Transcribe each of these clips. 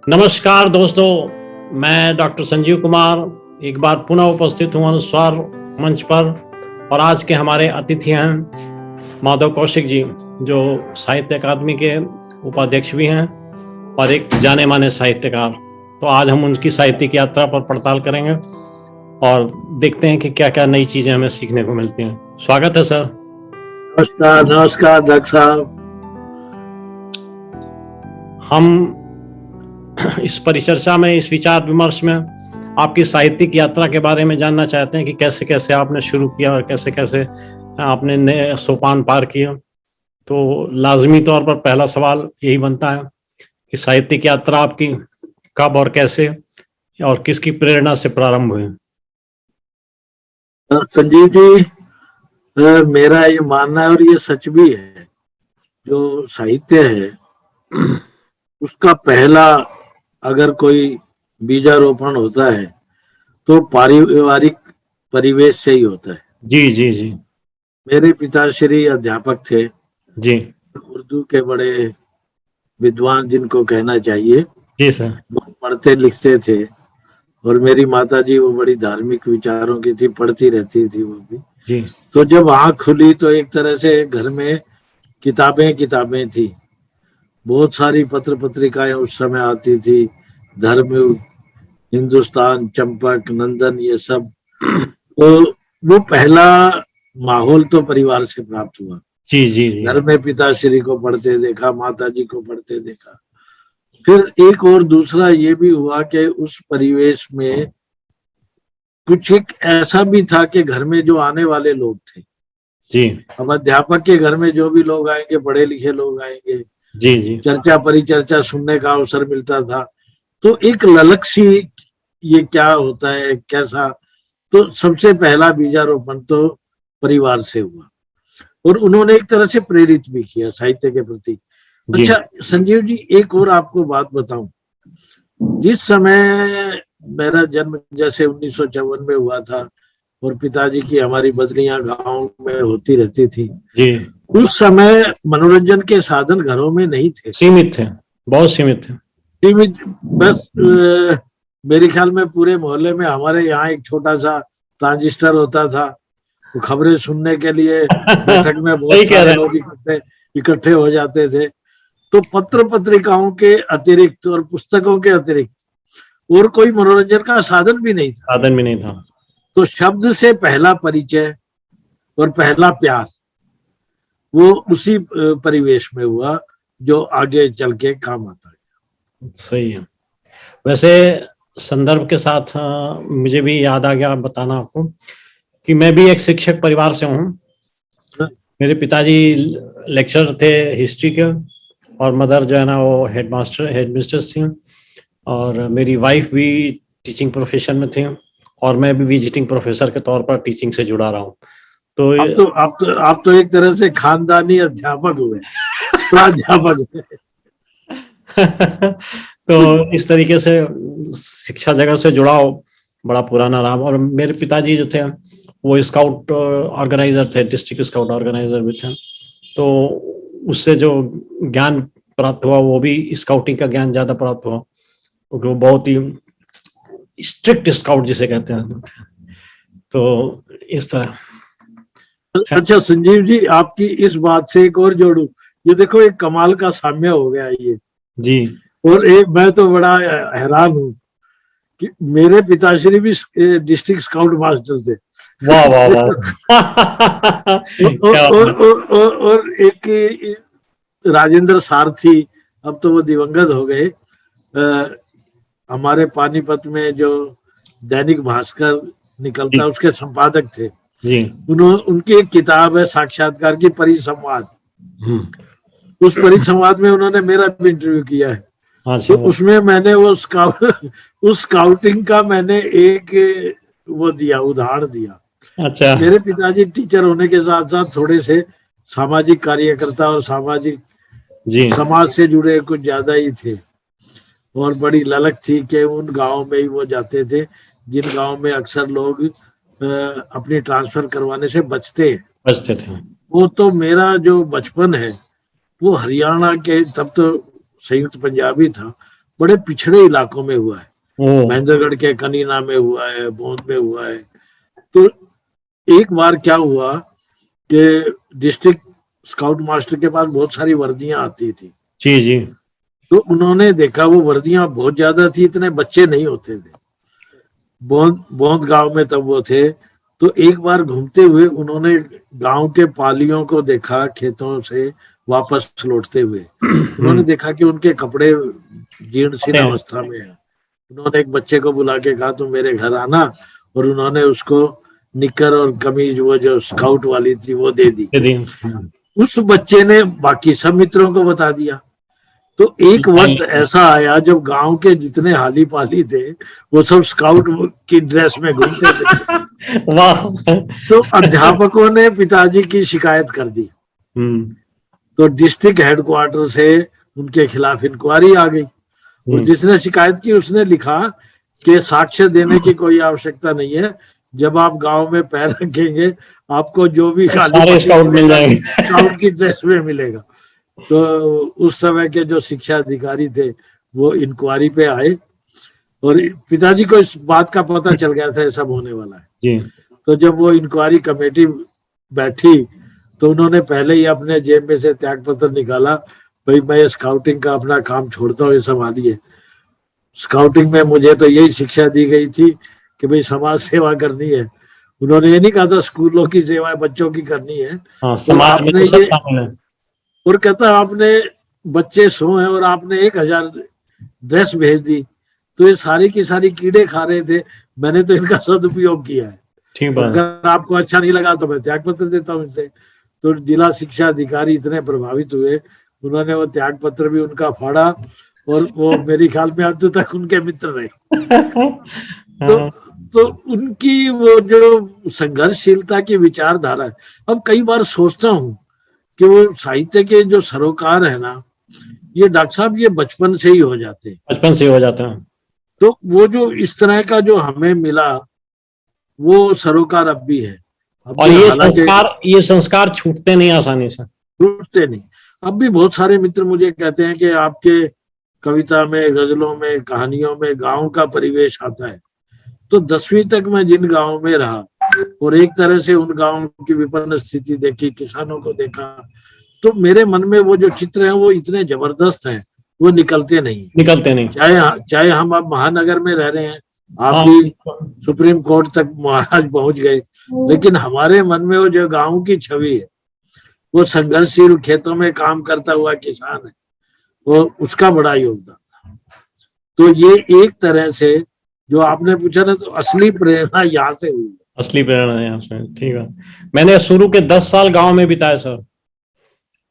नमस्कार दोस्तों, मैं डॉक्टर संजीव कुमार एक बार पुनः उपस्थित हूँ अनुस्वार मंच पर। और आज के हमारे अतिथि हैं माधव कौशिक जी, जो साहित्य अकादमी के उपाध्यक्ष भी हैं और एक जाने माने साहित्यकार। तो आज हम उनकी साहित्यिक यात्रा पर पड़ताल करेंगे और देखते हैं कि क्या क्या नई चीजें हमें सीखने को मिलती हैं। स्वागत है सर। नमस्कार। नमस्कार डॉक्टर साहब। हम इस परिचर्चा में, इस विचार विमर्श में आपकी साहित्यिक यात्रा के बारे में जानना चाहते हैं कि कैसे कैसे आपने शुरू किया और कैसे कैसे आपने नए सोपान पार किए। तो लाजमी तौर पर पहला सवाल यही बनता है कि साहित्यिक यात्रा आपकी कब और कैसे और किसकी प्रेरणा से प्रारंभ हुई? संजीव जी, मेरा ये मानना है और ये सच भी है, जो साहित्य है उसका पहला अगर कोई बीजारोपण होता है तो पारिवारिक परिवेश से ही होता है। जी जी जी। मेरे पिताश्री अध्यापक थे जी उर्दू के, बड़े विद्वान जिनको कहना चाहिए। जी सर। वो पढ़ते लिखते थे और मेरी माता जी वो बड़ी धार्मिक विचारों की थी, पढ़ती रहती थी वो भी। जी। तो जब आँख खुली तो एक तरह से घर में किताबें किताबें थी। बहुत सारी पत्र पत्रिकाएं उस समय आती थी, धर्म, हिंदुस्तान, चंपक, नंदन, ये सब। तो वो पहला माहौल तो परिवार से प्राप्त हुआ। जी जी जी। घर में पिताश्री को पढ़ते देखा, माता जी को पढ़ते देखा। फिर एक और दूसरा ये भी हुआ कि उस परिवेश में कुछ एक ऐसा भी था कि घर में जो आने वाले लोग थे, जी अब अध्यापक के घर में जो भी लोग आएंगे, पढ़े लिखे लोग आएंगे, जी जी। चर्चा परिचर्चा सुनने का अवसर मिलता था। तो एक ललक सी, ये क्या होता है कैसा। तो सबसे पहला बीजारोपण तो परिवार से हुआ और उन्होंने एक तरह से प्रेरित भी किया साहित्य के प्रति। जी अच्छा संजीव जी, एक और आपको बात बताऊं। जिस समय मेरा जन्म जैसे 1954 में हुआ था और पिताजी की हमारी बदलियां गांव में होती रहती थी, जी। उस समय मनोरंजन के साधन घरों में नहीं थे, सीमित थे, बहुत सीमित थे। सीमित। बस मेरे ख्याल में पूरे मोहल्ले में हमारे यहाँ एक छोटा सा ट्रांजिस्टर होता था। तो खबरें सुनने के लिए बैठक में बहुत सही कह सारे रहे लोग इकट्ठे हो जाते थे। तो पत्र पत्रिकाओं के अतिरिक्त और पुस्तकों के अतिरिक्त और कोई मनोरंजन का साधन भी नहीं था। साधन भी नहीं था। तो शब्द से पहला परिचय और पहला प्यार वो उसी परिवेश में हुआ जो आगे चल के काम आता है। सही है। वैसे संदर्भ के साथ मुझे भी याद आ गया बताना आपको कि मैं भी एक शिक्षक परिवार से हूँ। मेरे पिताजी लेक्चरर थे हिस्ट्री के और मदर जो है ना वो हेडमिस्ट्रेस थी। और मेरी वाइफ भी टीचिंग प्रोफेशन में थी और मैं भी विजिटिंग प्रोफेसर के तौर पर टीचिंग से जुड़ा रहा हूँ। तो आप तो एक तरह से खानदानी अध्यापक हुए, प्राध्यापक। तो इस तरीके से शिक्षा जगत से जुड़ाव बड़ा पुराना रहा। और मेरे पिताजी जो थे वो स्काउट ऑर्गेनाइजर थे, डिस्ट्रिक्ट स्काउट ऑर्गेनाइजर भी थे। तो उससे जो ज्ञान प्राप्त हुआ वो भी स्काउटिंग का ज्ञान ज्यादा प्राप्त हुआ, क्योंकि वो बहुत ही स्ट्रिक्ट स्काउट जिसे कहते हैं। तो इस तरह। अच्छा संजीव जी, आपकी इस बात से एक और जोड़ू। ये देखो एक कमाल का साम्य हो गया ये जी। और एक मैं तो बड़ा हैरान हूँ कि मेरे पिताश्री भी डिस्ट्रिक्ट स्काउट मास्टर थे। वाह वाह वाह। और एक राजेंद्र सारथी, अब तो वो दिवंगत हो गए, हमारे पानीपत में जो दैनिक भास्कर निकलता उसके संपादक थे जी। उनकी एक किताब है साक्षात्कार की, परिसंवाद। उस परिसंवाद में उन्होंने मेरा भी इंटरव्यू किया है। तो उसमें मैंने वो उस स्काउटिंग का मैंने एक वो दिया, उदाहरण दिया। अच्छा। मेरे पिताजी टीचर होने के साथ साथ थोड़े से सामाजिक कार्यकर्ता और सामाजिक समाज से जुड़े कुछ ज्यादा ही थे और बड़ी ललक थी कि उन गाँव में ही वो जाते थे जिन गाँव में अक्सर लोग अपनी ट्रांसफर करवाने से बचते थे। वो तो मेरा जो बचपन है वो हरियाणा के, तब तो संयुक्त पंजाबी था, बड़े पिछड़े इलाकों में हुआ है। ओ, महेंद्रगढ़ के कनीना में हुआ है, बोंद में हुआ है। तो एक बार क्या हुआ कि डिस्ट्रिक्ट स्काउट मास्टर के पास बहुत सारी वर्दियां आती थी। जी जी। तो उन्होंने देखा वो वर्दियां बहुत ज्यादा थी, इतने बच्चे नहीं होते थे। बोंद गांव में तब वो थे। तो एक बार घूमते हुए उन्होंने गांव के पालियों को देखा खेतों से वापस लौटते हुए। उन्होंने देखा कि उनके कपड़े जीर्ण शीर्ण अवस्था में है। उन्होंने एक बच्चे को बुला के कहा तुम मेरे घर आना, और उन्होंने उसको निकर और कमीज वो जो स्काउट वाली थी वो दे दी। उस बच्चे ने बाकी सब मित्रों को बता दिया। तो एक वक्त ऐसा आया जब गांव के जितने हाली पाली थे वो सब स्काउट की ड्रेस में घूमते थे। वाह। तो अध्यापकों ने पिताजी की शिकायत कर दी। तो डिस्ट्रिक्ट हेडक्वार्टर से उनके खिलाफ इंक्वायरी आ गई, और जिसने शिकायत की उसने लिखा कि साक्ष्य देने की कोई आवश्यकता नहीं है, जब आप गांव में पैर रखेंगे आपको जो भी सारे स्काउट मिल जाएंगे, स्काउट की ड्रेस में मिलेगा। तो उस समय के जो शिक्षा अधिकारी थे वो इंक्वायरी पे आए, और पिताजी को इस बात का पता चल गया था सब होने वाला है जी। तो जब वो इंक्वायरी कमेटी बैठी तो उन्होंने पहले ही अपने जेब में से त्याग पत्र निकाला, भाई मैं स्काउटिंग का अपना काम छोड़ता हूँ, ये संभालिए। स्काउटिंग में मुझे तो यही शिक्षा दी गई थी कि भाई समाज सेवा करनी है। उन्होंने ये नहीं कहा था स्कूलों की सेवा बच्चों की करनी है। हाँ, समाज में तो सब शामिल है। और कहता आपने बच्चे 100 हैं और आपने 1000 ड्रेस भेज दी, तो ये सारी की सारी कीड़े खा रहे थे, मैंने तो इनका सदुपयोग किया है। अगर आपको अच्छा नहीं लगा तो मैं त्याग पत्र देता हूँ इनसे। तो जिला शिक्षा अधिकारी इतने प्रभावित हुए, उन्होंने वो त्याग पत्र भी उनका फाड़ा, और वो मेरे ख्याल में अब तक उनके मित्र रहे। तो उनकी वो जो संघर्षशीलता की विचारधारा है। अब कई बार सोचता हूँ कि वो साहित्य के जो सरोकार है ना, ये डॉक्टर साहब ये बचपन से ही हो जाते हैं, बचपन से हो जाता है। तो वो जो इस तरह का जो हमें मिला वो सरोकार अब भी है। और ये संस्कार छूटते नहीं आसानी से, छूटते नहीं। अब भी बहुत सारे मित्र मुझे कहते हैं कि आपके कविता में, गजलों में, कहानियों में गांव का परिवेश आता है। तो 10वीं तक मैं जिन गांव में रहा और एक तरह से उन गांव की विपन्न स्थिति देखी, किसानों को देखा, तो मेरे मन में वो जो चित्र हैं वो इतने जबरदस्त हैं, वो निकलते नहीं। चाहे हम अब महानगर में रह रहे हैं, आप भी सुप्रीम कोर्ट तक महाराज पहुंच गए, लेकिन हमारे मन में वो जो गांव की छवि है, वो संघर्षशील खेतों में काम करता हुआ किसान है, वो उसका बड़ा योगदान। तो ये एक तरह से जो आपने पूछा ना, तो असली प्रेरणा यहाँ से हुई। असली प्रेरणा यहाँ से, ठीक है। मैंने शुरू के 10 साल गांव में बिताए सर,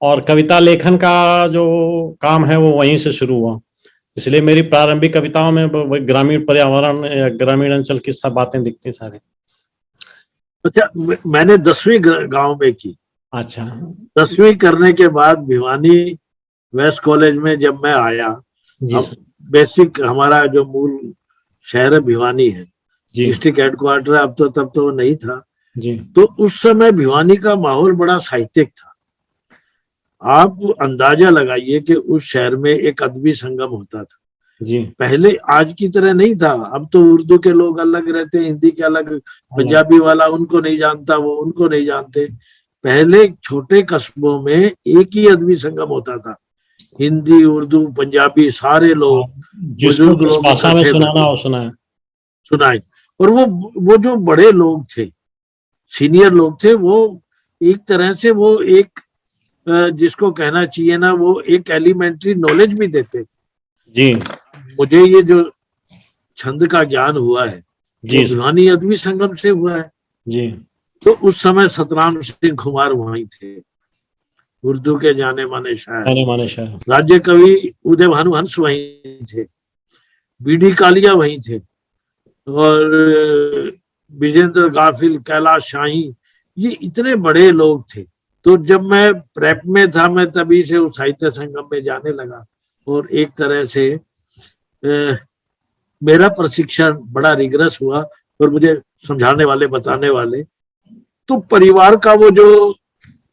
और कविता लेखन का जो काम है वो वहीं से शुरू हुआ, इसलिए मेरी प्रारंभिक कविताओं में ग्रामीण पर्यावरण, ग्रामीण अंचल की सब बातें दिखती सारी। अच्छा, मैंने 10वीं गांव में की। अच्छा। 10वीं करने के बाद भिवानी वेस्ट कॉलेज में जब मैं आया, बेसिक हमारा जो मूल शहर है भिवानी है, डिस्ट्रिक्ट हेडक्वार्टर, अब तो तब तो नहीं था जी। तो उस समय भिवानी का माहौल बड़ा साहित्यिक था। आप अंदाजा लगाइए कि उस शहर में एक अदबी संगम होता था जी। पहले आज की तरह नहीं था। अब तो उर्दू के लोग अलग रहते हैं, हिंदी के अलग, पंजाबी वाला उनको नहीं जानता, वो उनको नहीं जानते। पहले छोटे कस्बों में एक ही अदबी संगम होता था, हिंदी, उर्दू, पंजाबी, सारे लोग, बुजुर्ग लोग सुनाए। और वो जो बड़े लोग थे, सीनियर लोग थे, वो एक तरह से वो एक जिसको कहना चाहिए ना, वो एक एलिमेंट्री नॉलेज भी देते थे जी। मुझे ये जो छंद का ज्ञान हुआ है जी, भिवानी अदबी संगम से हुआ है जी। तो उस समय सतराम सिंह खुमार वहीं थे, उर्दू के जाने माने शायर। राज्य कवि उदय भानु हंस वहीं थे, बीडी कालिया वहीं थे, और विजेंद्र गाफिल, कैलाश शाही, ये इतने बड़े लोग थे। तो जब मैं प्रेप में था, मैं तभी से उस साहित्य संगम में जाने लगा, और एक तरह से मेरा प्रशिक्षण बड़ा रिगरस हुआ, और मुझे समझाने वाले, बताने वाले, तो परिवार का वो जो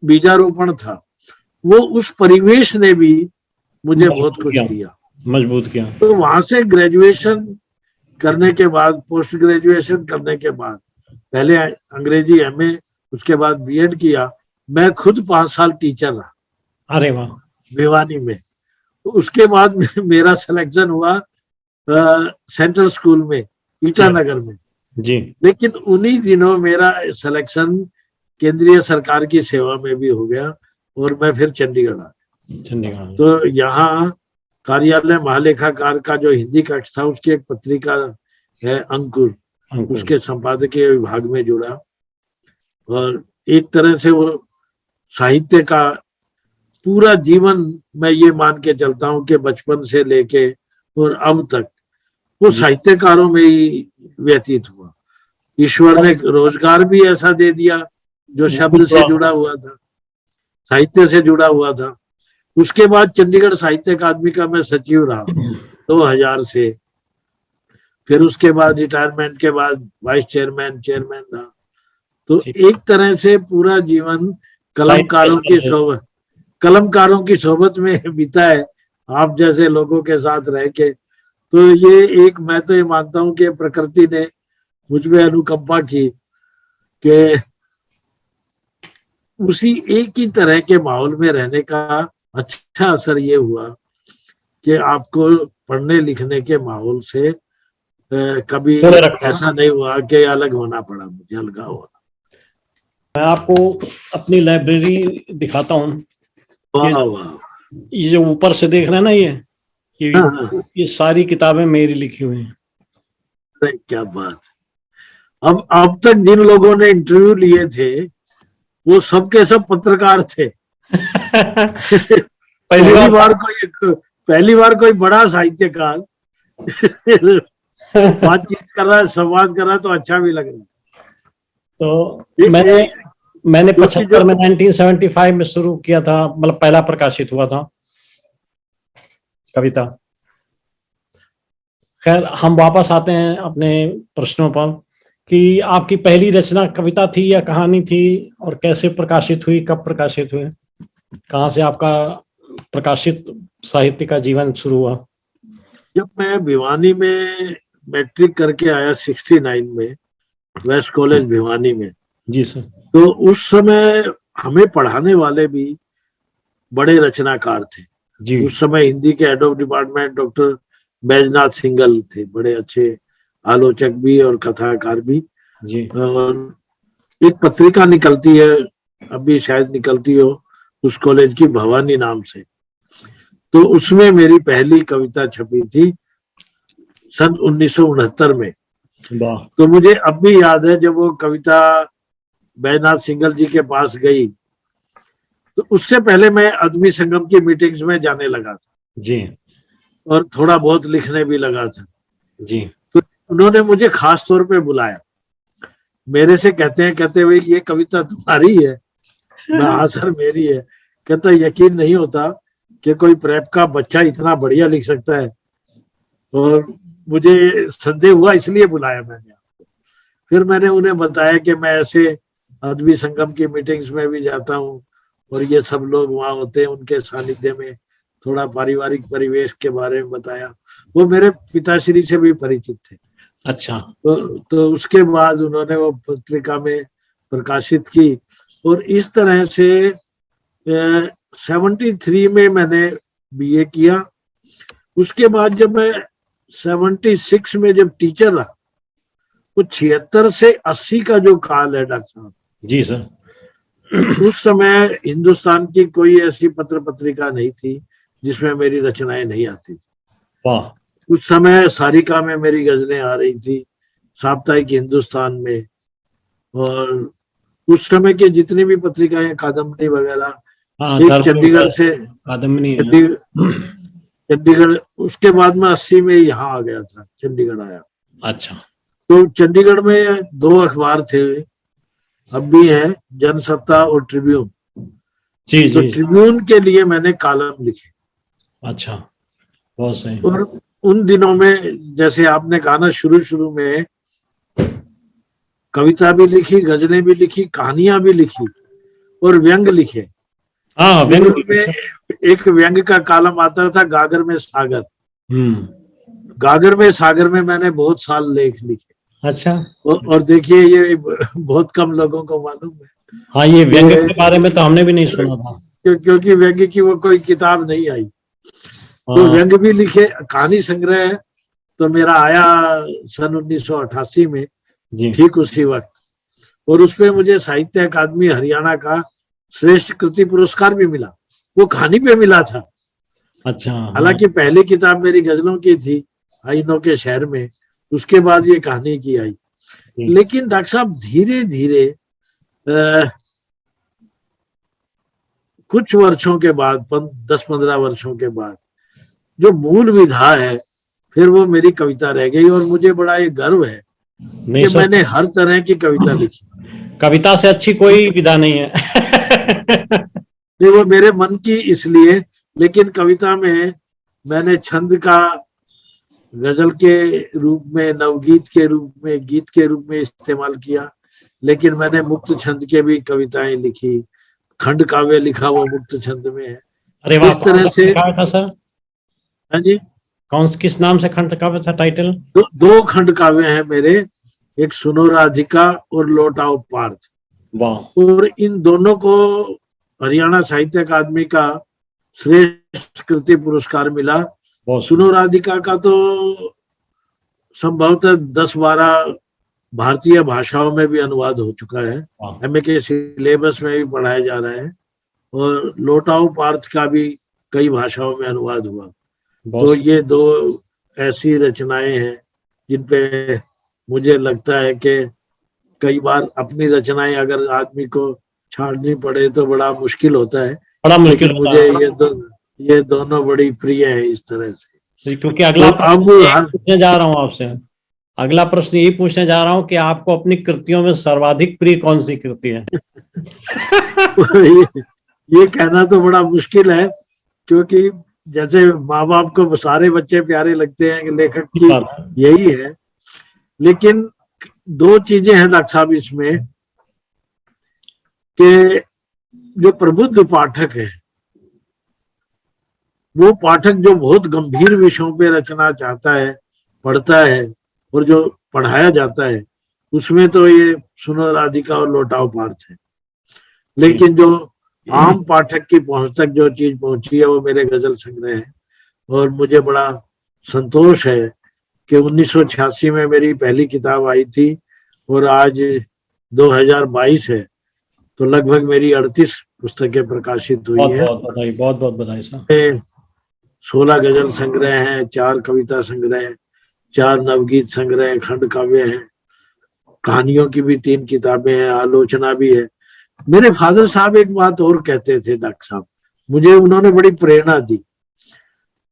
बीजारोपण था, वो उस परिवेश ने भी मुझे बहुत कुछ दिया। मजबूत किया। तो वहां से ग्रेजुएशन करने के बाद, पोस्ट ग्रेजुएशन करने के बाद, पहले अंग्रेजी एमए, उसके बाद बीएड किया। मैं खुद 5 साल टीचर रहा। अरे वाह। भिवानी में। तो उसके बाद मेरा सिलेक्शन हुआ सेंट्रल स्कूल में, ईटानगर में जी। लेकिन उन्हीं दिनों मेरा सिलेक्शन केंद्रीय सरकार की सेवा में भी हो गया और मैं फिर चंडीगढ़ आ गया। चंडीगढ़। तो यहाँ कार्यालय महालेखाकार का जो हिंदी कक्ष था, उसकी एक पत्रिका है अंकुर, उसके संपादकीय विभाग में जुड़ा और एक तरह से वो साहित्य का पूरा जीवन, मैं ये मान के चलता हूँ कि बचपन से लेके और अब तक वो साहित्यकारों में ही व्यतीत हुआ। ईश्वर ने रोजगार भी ऐसा दे दिया जो शब्द से जुड़ा हुआ था, साहित्य से जुड़ा हुआ था। उसके बाद चंडीगढ़ साहित्य अकादमी का मैं सचिव रहा 2000 से। फिर उसके बाद रिटायरमेंट के बाद वाइस चेयरमैन रहा। तो एक तरह से पूरा जीवन कलमकारों की सोबत में बीता है, आप जैसे लोगों के साथ रह के। तो ये एक, मैं तो ये मानता हूँ कि प्रकृति ने मुझ में अनुकंपा की कि उसी एक ही तरह के माहौल में रहने का अच्छा असर ये हुआ कि आपको पढ़ने लिखने के माहौल से कभी ऐसा नहीं हुआ कि अलग होना पड़ा, मुझे अलगा होना। मैं आपको अपनी लाइब्रेरी दिखाता हूँ। ये जो ऊपर से देख रहे हैं ना, ये सारी किताबें मेरी लिखी हुई हैं। क्या बात। अब तक जिन लोगों ने इंटरव्यू लिए थे वो सब के सब पत्रकार थे। पहली बार कोई बड़ा साहित्यकार बातचीत कर रहा है, संवाद कर रहा है, तो अच्छा भी लग रहा है। तो मैंने 75 में 1975 में शुरू किया था, मतलब पहला प्रकाशित हुआ था कविता। खैर, हम वापस आते हैं अपने प्रश्नों पर कि आपकी पहली रचना कविता थी या कहानी थी, और कैसे प्रकाशित हुई, कब प्रकाशित हुई, कहाँ से आपका प्रकाशित साहित्य का जीवन शुरू हुआ? जब मैं भिवानी में मैट्रिक करके आया 69 में, वेस्ट कॉलेज भिवानी में। जी सर। तो उस समय हमें पढ़ाने वाले भी बड़े रचनाकार थे जी। उस समय हिंदी के head of department doctor Baijnath single थे, बड़े अच्छे आलोचक भी और कथाकार भी जी। और एक पत्रिका निकलती है, अभी शायद निकलती हो, उस कॉलेज की, भवानी नाम से। तो उसमें मेरी पहली कविता छपी थी सन 1969 में। तो मुझे अब भी याद है, जब वो कविता बैजनाथ सिंगल जी के पास गई, तो उससे पहले मैं आदमी संगम की मीटिंग्स में जाने लगा था जी, और थोड़ा बहुत लिखने भी लगा था जी। तो उन्होंने मुझे खास तौर पे बुलाया, मेरे से कहते हुए ये कविता तुम्हारी है? मैं हाँ सर मेरी है। कहता यकीन नहीं होता कि कोई प्रेप का बच्चा इतना बढ़िया लिख सकता है, और मुझे संदेह हुआ, इसलिए बुलाया मैंने आपको। फिर मैंने उन्हें बताया कि मैं ऐसे आदमी संगम की मीटिंग्स में भी जाता हूँ और ये सब लोग वहाँ होते हैं, उनके सानिध्य में थोड़ा पारिवारिक परिवेश के बारे में बताया। वो मेरे पिताश्री से भी परिचित थे। अच्छा। तो उसके बाद उन्होंने वो पत्रिका में प्रकाशित की, और इस तरह से 73 में मैंने बीए किया। उसके बाद जब मैं 76 में जब टीचर रहा, वो 76 से 80 का जो काल है डॉक्टर साहब जी सर, उस समय हिंदुस्तान की कोई ऐसी पत्र पत्रिका नहीं थी जिसमें मेरी रचनाएं नहीं आती थी। वाह। उस समय सारिका में मेरी गजलें आ रही थी, साप्ताहिक हिंदुस्तान में, और उस समय की जितनी भी पत्रिकाएं, कादम्बरी वगैरह, एक चंडीगढ़ से, चंडीगढ़। उसके बाद में 80 में यहाँ आ गया था, चंडीगढ़ आया। अच्छा। तो चंडीगढ़ में 2 अखबार थे, अब भी है, जनसत्ता और ट्रिब्यून जी। तो ट्रिब्यून के लिए मैंने कॉलम लिखे। अच्छा, बहुत सही। और उन दिनों में, जैसे आपने कहा ना, शुरू में कविता भी लिखी, गजलें भी लिखी, कहानियां भी लिखी और व्यंग लिखे। हाँ, व्यंग में एक व्यंग का कॉलम आता था, गागर में सागर। गागर में सागर में मैंने बहुत साल लेख लिखे। अच्छा। और देखिए ये बहुत कम लोगों को मालूम है। हाँ, ये व्यंग्य के बारे में तो हमने भी नहीं सुना था। क्योंकि व्यंग्य की वो कोई किताब नहीं आई, तो हाँ व्यंग्य भी लिखे। कहानी संग्रह तो मेरा आया सन 1988 में, जी। ठीक उसी वक्त, और उसपे मुझे साहित्य अकादमी हरियाणा का श्रेष्ठ कृति पुरस्कार भी मिला। वो कहानी पे मिला था। अच्छा। हाँ हालांकि पहली किताब मेरी गजलों की थी, आईनों के शहर में, उसके बाद ये कहानी की आई। जी। लेकिन डॉक्टर साहब धीरे धीरे कुछ वर्षों के बाद, 10-15 वर्षों के बाद, जो मूल विधा है फिर वो मेरी कविता रह गई। और मुझे बड़ा ये गर्व है नहीं कि सर, मैंने हर तरह की कविता लिखी। कविता से अच्छी कोई विधा नहीं है। नहीं, वो मेरे मन की इसलिए, लेकिन कविता में मैंने छंद का गजल के रूप में, नवगीत के रूप में, गीत के रूप में इस्तेमाल किया। लेकिन मैंने मुक्त छंद के भी कविताएं लिखी, खंड काव्य लिखा, वो मुक्त छंद में है। अरे वाह, इस कौन तरह सा से। काव्य था सर? हाँ जी, किस नाम से खंड काव्य था, टाइटल? दो खंड काव्य हैं मेरे, एक सुनो राधिका और लौटाओ पार्थ। वाह। और इन दोनों को हरियाणा साहित्य अकादमी का श्रेष्ठ कृति पुरस्कार मिला। बहुत सुनो राधिका का तो संभवतः 10-12 भारतीय भाषाओं में भी अनुवाद हो चुका है, वाह। एमए के सिलेबस में भी पढ़ाया जा रहा है। और लौटाओ पार्थ का भी कई भाषाओं में अनुवाद हुआ। तो बहुत ये दो ऐसी रचनाएं हैं जिन पे मुझे लगता है कि कई बार अपनी रचनाएं अगर आदमी को छाड़नी पड़े तो बड़ा मुश्किल होता है। बड़ा मुश्किल लेकिन होता मुझे है। ये दोनों बड़ी प्रिय हैं इस तरह से। क्योंकि तो अगला अब प्रश्न यही पूछने जा रहा हूँ आपसे। अगला प्रश्न यही पूछने जा रहा हूँ कि आपको अपनी कृतियों में सर्वाधिक प्रिय कौन सी कृति है? ये कहना तो बड़ा मुश्किल है, क्योंकि जैसे माँ बाप को सारे बच्चे प्यारे लगते हैं कि लेखक ठीक की बात है। यही है। लेकिन दो चीजें हैं डॉक्टर साहब इसमें, कि जो प्रबुद्ध पाठक है, वो पाठक जो बहुत गंभीर विषयों पे रचना चाहता है, पढ़ता है, और जो पढ़ाया जाता है, उसमें तो ये सुनो राधिका और लौटाओ पार्थ है। लेकिन जो आम पाठक की पहुंच तक जो चीज पहुंची है वो मेरे गजल संग्रह है। और मुझे बड़ा संतोष है कि 1986 में मेरी पहली किताब आई थी और आज 2022 है, तो लगभग मेरी 38 पुस्तकें प्रकाशित हुई बहुत हैं। बहुत बधाई, बहुत बहुत बधाई सर। 16 गजल संग्रह हैं, 4 कविता संग्रह, 4 नवगीत संग्रह, खंड काव्य हैं, कहानियों की भी 3 किताबें हैं, आलोचना भी है। मेरे फादर साहब एक बात और कहते थे डॉक्टर साहब, मुझे उन्होंने बड़ी प्रेरणा दी।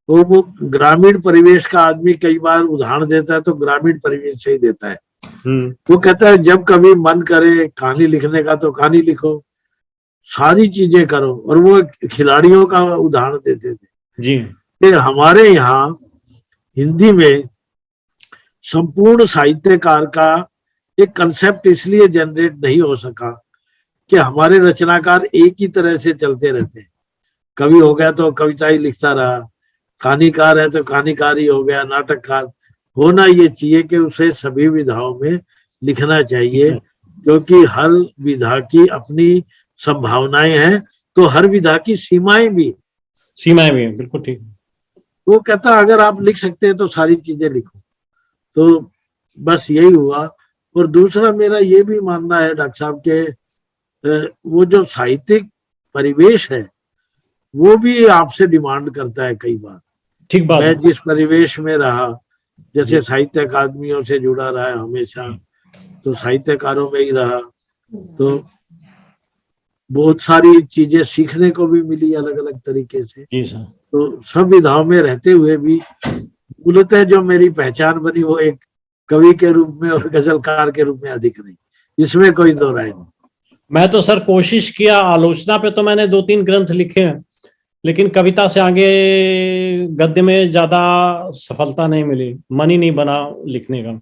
वो ग्रामीण परिवेश का आदमी कई बार उदाहरण देता है तो ग्रामीण परिवेश से ही देता है। वो कहता है जब कभी मन करे कहानी लिखने का तो कहानी लिखो, सारी चीजें करो। और वो खिलाड़ियों का उदाहरण देते थे जी। कि हमारे यहाँ हिंदी में संपूर्ण साहित्यकार का एक कंसेप्ट इसलिए जनरेट नहीं हो सका कि हमारे रचनाकार एक ही तरह से चलते रहते हैं। कवि हो गया तो कविता ही लिखता रहा, कहानीकार है तो कहानीकार ही हो गया, नाटककार। होना ये चाहिए कि उसे सभी विधाओं में लिखना चाहिए, क्योंकि हर विधा की अपनी संभावनाएं हैं, तो हर विधा की सीमाएं भी भी है, बिल्कुल ठीक। वो कहता अगर आप लिख सकते हैं तो सारी चीजें लिखो। तो बस यही हुआ। और दूसरा मेरा ये भी मानना है डॉक्टर साहब के वो जो साहित्यिक परिवेश है वो भी आपसे डिमांड करता है कई बार। ठीक बात मैं है। जिस परिवेश में रहा, जैसे साहित्य अकादमियों से जुड़ा रहा है हमेशा, तो साहित्यकारों में ही रहा, तो बहुत सारी चीजें सीखने को भी मिली अलग अलग तरीके से। जी सर। तो सब विधाओं में रहते हुए भी मूलतः जो मेरी पहचान बनी वो एक कवि के रूप में और गजलकार के रूप में अधिक नहीं, इसमें कोई दो राय नहीं। मैं तो सर कोशिश किया, आलोचना पे तो मैंने 2-3 ग्रंथ लिखे हैं, लेकिन कविता से आगे गद्य में ज्यादा सफलता नहीं मिली, मन ही नहीं बना लिखने का।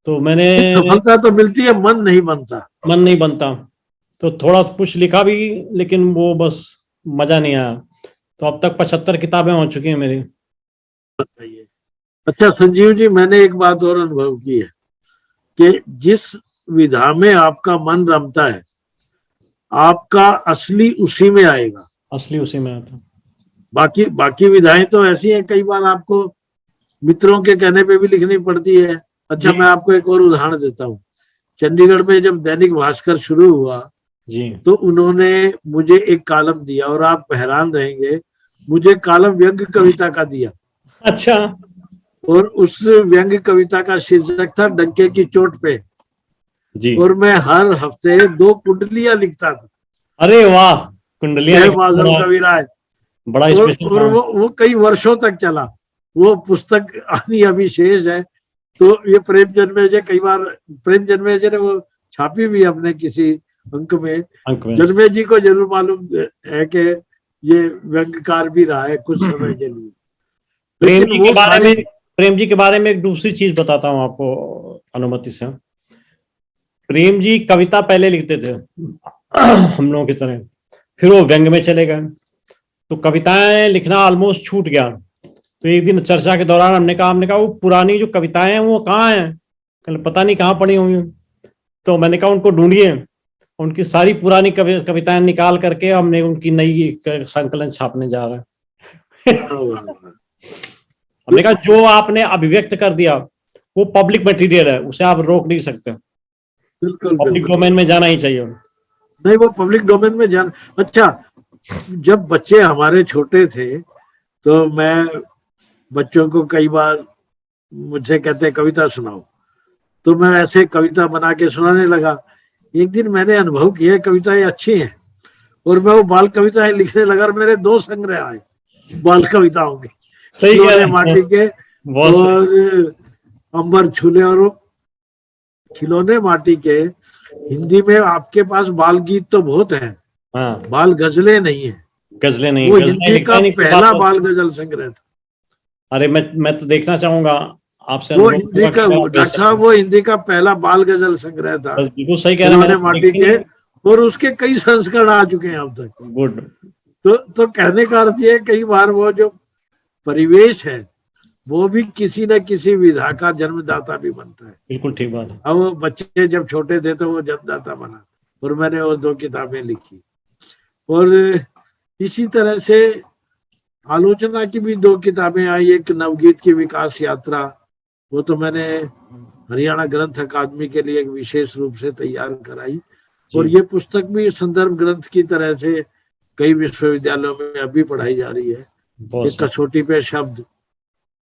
तो मैंने सफलता तो मिलती है, मन नहीं बनता। मन नहीं बनता, तो थोड़ा कुछ लिखा भी, लेकिन वो बस मजा नहीं आया। तो अब तक 75 किताबें हो चुकी हैं मेरी। बताइए। अच्छा संजीव जी, मैंने एक बात और अनुभव की है कि जिस विधा में आपका मन रमता है, आपका असली उसी में आएगा। असली उसी में आता। बाकी बाकी विधाएं तो ऐसी हैं, कई बार आपको मित्रों के कहने पे भी लिखनी पड़ती है। अच्छा, जी मैं आपको एक और उदाहरण देता हूँ। चंडीगढ़ में जब दैनिक भास्कर शुरू हुआ जी। तो उन्होंने मुझे एक कॉलम दिया, और आप हैरान रहेंगे, मुझे कॉलम व्यंग्य कविता का दिया। अच्छा। और उस व्यंग्य कविता का शीर्षक था डंके की चोट पे। जी। और मैं हर हफ्ते 2 कुंडलियां लिखता था। अरे वाह, कुंडलियां जय लिखना माधव बड़ा, कविराज। बड़ा और स्पेशल और काम। वो कई वर्षों तक चला। वो पुस्तक आनी अभी शेष है। तो ये प्रेम जन्मेजय, कई बार प्रेम जन्मेजय ने वो छापी भी अपने किसी अंक में। अंक में। जन्मे जी को जरूर मालूम है कि ये व्यंग्यकार भी रहा है कुछ समय के लिए। प्रेम लेकिन जी के वो बारे सारी में, प्रेम जी के बारे में एक दूसरी चीज बताता हूँ आपको, अनुमति से। प्रेम जी कविता पहले लिखते थे हम लोगों की तरह, फिर वो व्यंग में चले गए, तो कविताएं लिखना ऑलमोस्ट छूट गया। तो एक दिन चर्चा के दौरान हमने कहा वो पुरानी जो कविताएं हैं वो कहाँ हैं, कल पता नहीं कहाँ पड़ी होंगी। तो मैंने कहा उनको ढूंढिए, उनकी सारी पुरानी कविताएं निकाल करके हमने उनकी नई संकलन छापने जा रहे हैं। हमने कहा जो आपने अभिव्यक्त कर दिया वो पब्लिक मटेरियल है, उसे आप रोक नहीं सकते, बिल्कुल पब्लिक बिल्कुल। डोमेन में जाना ही चाहिए। नहीं, वो पब्लिक डोमेन में जान। अच्छा, जब बच्चे हमारे छोटे थे तो मैं बच्चों को कई बार मुझसे कहते कविता सुनाओ, तो मैं ऐसे कविता बना के सुनाने लगा। एक दिन मैंने अनुभव किया कविताएं अच्छी हैं, और मैं वो बाल कविताएं लिखने लगा, और मेरे 2 संग्रह आए बाल कविताओं के, सही कह खिलौने रहे हैं, माटी के बहुत सही। और अंबर छूले। और वो खिलौने माटी के हिंदी में आपके पास बाल गीत तो बहुत हैं, हाँ, बाल गजलें नहीं है। गजलें नहीं, वो गजलें हिंदी लिखता का ही नहीं किस बात पहला पर। बाल गजल संग्रह था। अरे मैं तो देखना चाहूंगा, आपसे वो अनुरोध हिंदी होगा का, कि आप भेज डॉक्टर सकते साहब, हैं। वो हिंदी का पहला बाल गजल संग्रह था, बस बिल्कुल सही कह रहे हैं, मैंने खिलौने तो माटी देखी के। नहीं। और उसके कई संस्करण आ चुके हैं अब तक। गुड। तो कहने का अर्थ ये, कई बार वो जो परिवेश है वो भी किसी न किसी विधा का जन्मदाता भी बनता है। बिल्कुल ठीक बात है। अब वो बच्चे जब छोटे थे तो वो जन्मदाता बना, और मैंने वो 2 किताबें लिखी। और इसी तरह से आलोचना की भी 2 किताबें आई। एक नवगीत की विकास यात्रा, वो तो मैंने हरियाणा ग्रंथ अकादमी के लिए एक विशेष रूप से तैयार कराई। और जी, ये पुस्तक भी संदर्भ ग्रंथ की तरह से कई विश्वविद्यालयों में अभी पढ़ाई जा रही है। बहुत एक सही। कसौटी पे शब्द,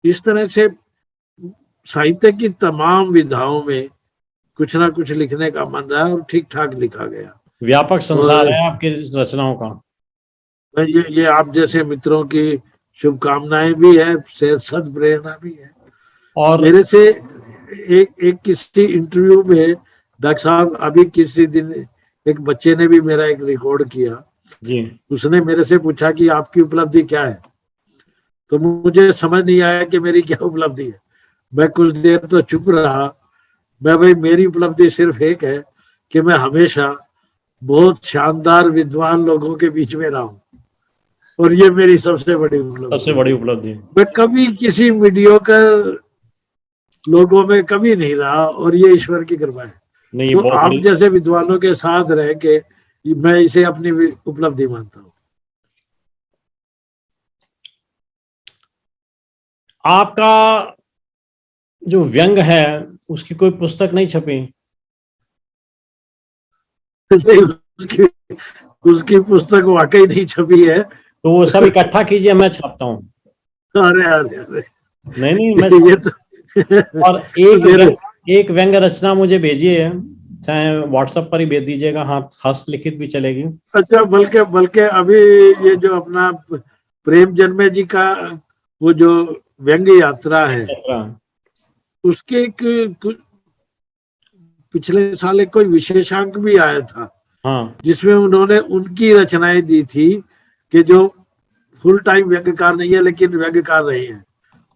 इस तरह से साहित्य की तमाम विधाओं में कुछ ना कुछ लिखने का मन रहा, और ठीक ठाक लिखा गया। व्यापक संसार और है आपकी रचनाओं का। ये आप जैसे मित्रों की शुभकामनाएं भी है, सद प्रेरणा भी है। और मेरे से एक किसी इंटरव्यू में डॉक्टर साहब, अभी किसी दिन एक बच्चे ने भी मेरा एक रिकॉर्ड किया। जी, उसने मेरे से पूछा कि आपकी उपलब्धि क्या है। तो मुझे समझ नहीं आया कि मेरी क्या उपलब्धि है। मैं कुछ देर तो चुप रहा। भाई, मेरी उपलब्धि सिर्फ एक है कि मैं हमेशा बहुत शानदार विद्वान लोगों के बीच में रहा हूं, और ये मेरी सबसे बड़ी उपलब्धि सबसे है। बड़ी उपलब्धि है। मैं कभी किसी मीडियोकर लोगों में कभी नहीं रहा, और ये ईश्वर की कृपा है। नहीं, ये तो बहुत आप बड़ी। जैसे विद्वानों के साथ रह के मैं इसे अपनी उपलब्धि मानता हूँ। आपका जो व्यंग है उसकी कोई पुस्तक नहीं छपी? नहीं, उसकी उसकी पुस्तक वाकई नहीं छपी है। तो वो सब इकट्ठा कीजिए, मैं छापता हूँ। अरे अरे अरे, नहीं नहीं, मैं ये तो और एक मेरे, एक व्यंग रचना मुझे भेजिए, चाहे व्हाट्सएप पर ही भेज दीजिएगा, हाथ हस्तलिखित भी चलेगी। अच्छा, बल्कि बल्कि अभी ये जो अपना प्रेम जन्मे जी का वो जो व्यंग्य यात्रा है, उसके एक पिछले साल एक कोई विशेषांक भी आया था, हाँ, जिसमें उन्होंने उनकी रचनाएं दी थी कि जो फुल टाइम व्यंग्यकार नहीं है लेकिन व्यंग्यकार रहे हैं।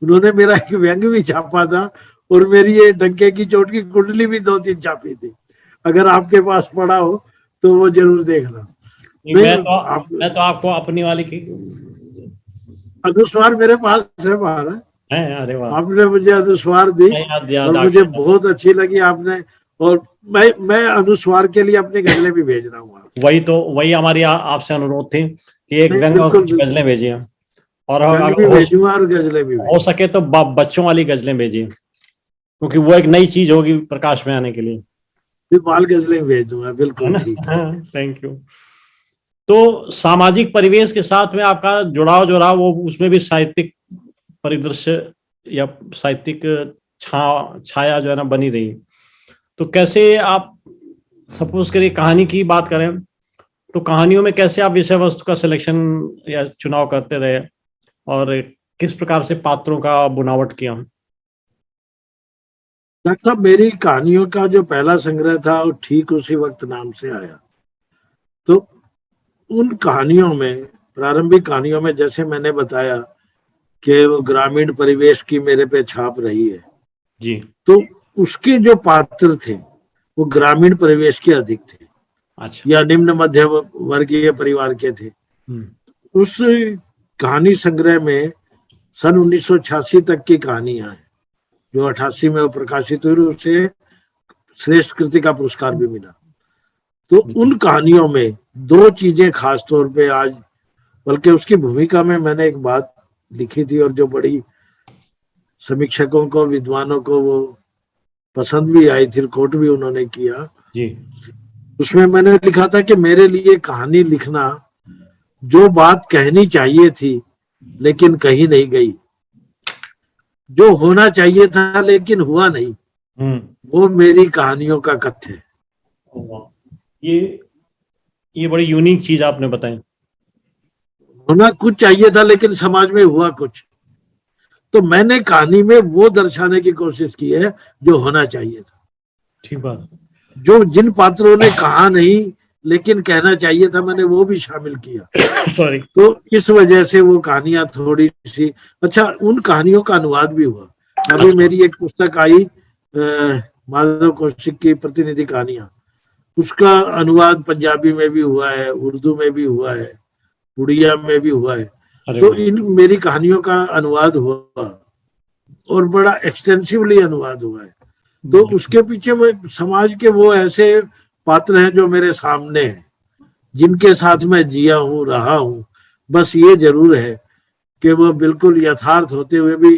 उन्होंने मेरा एक व्यंग्य भी छापा था, और मेरी ये डंके की चोट की कुंडली भी 2-3 छापी थी। अगर आपके पास पड़ा हो तो वो जरूर देखना। नहीं, आप मैं तो आपको अपनी वाली की। अनुस्वार मेरे पास है, बाहर है। हैं, अरे वाह, आपने मुझे अनुस्वार दी याद याद और आ मुझे गया। बहुत अच्छी लगी आपने। और मैं अनुस्वार के लिए अपनी गजलें भी भेज रहा हूँ आपको। वही हमारी आपसे अनुरोध थी कि एक नहीं, व्यंग और बिल्कुल कुछ बिल्कुल, गजलें भेजिए, और व्यंग अगर भी भेजूंगा और गजलें भी हो भेजूंगा। सके तो बच्चों वाली गजलें भेजिए, क्योंकि वो एक नई चीज होगी प्रकाश में आने के लिए, फिर बाल गजलें भेज दूंगा, है बिल्कुल ना। ठीक है। Thank you. तो सामाजिक परिवेश के साथ में आपका जुड़ाव जो रहा, वो उसमें भी साहित्यिक परिदृश्य या साहित्यिक छाया जो है ना बनी रही। तो कैसे आप, सपोज करिए कहानी की बात करें, तो कहानियों में कैसे आप विषय वस्तु का सिलेक्शन या चुनाव करते रहे, और किस प्रकार से पात्रों का बुनावट किया? डॉक्टर साहब, मेरी कहानियों का जो पहला संग्रह था वो ठीक उसी वक्त नाम से आया। तो उन कहानियों में, प्रारंभिक कहानियों में, जैसे मैंने बताया कि वो ग्रामीण परिवेश की मेरे पे छाप रही है, जी। तो उसके जो पात्र थे वो ग्रामीण परिवेश के अधिक थे अच्छा। या निम्न मध्य वर्गीय परिवार के थे। उस कहानी संग्रह में सन 1986 तक की कहानियां हैं, जो 88 में वो प्रकाशित हुई, उसे श्रेष्ठ कृति का पुरस्कार भी मिला। तो उन कहानियों में दो चीजें खास तौर पे आज, बल्कि उसकी भूमिका में मैंने एक बात लिखी थी और जो बड़ी समीक्षकों को, विद्वानों को वो पसंद भी आई थी, कोट भी उन्होंने किया। जी। उसमें मैंने लिखा था कि मेरे लिए कहानी लिखना जो बात कहनी चाहिए थी लेकिन कही नहीं गई, जो होना चाहिए था लेकिन हुआ नहीं, वो मेरी कहानियों का कथ्य है। ये ये बड़ी यूनिक चीज आपने बताई। होना कुछ चाहिए था लेकिन समाज में हुआ कुछ। तो मैंने कहानी में वो दर्शाने की कोशिश की है जो होना चाहिए था, ठीक बात। जो जिन पात्रों ने कहा नहीं लेकिन कहना चाहिए था, मैंने वो भी शामिल किया। सॉरी। तो इस वजह से वो कहानियां थोड़ी सी, अच्छा, उन कहानियों का अनुवाद भी हुआ। अभी अच्छा। मेरी एक पुस्तक आई, माधव कौशिक की प्रतिनिधि कहानियां, उसका अनुवाद पंजाबी में भी हुआ है, उर्दू में भी हुआ है, उड़िया में भी हुआ है। अरे तो वाह। इन मेरी कहानियों का अनुवाद हुआ और बड़ा एक्सटेंसिवली अनुवाद हुआ है। तो उसके पीछे वो समाज के वो ऐसे पात्र हैं जो मेरे सामने हैं, जिनके साथ मैं जिया हूँ, रहा हूँ। बस ये जरूर है कि वो बिल्कुल यथार्थ होते हुए भी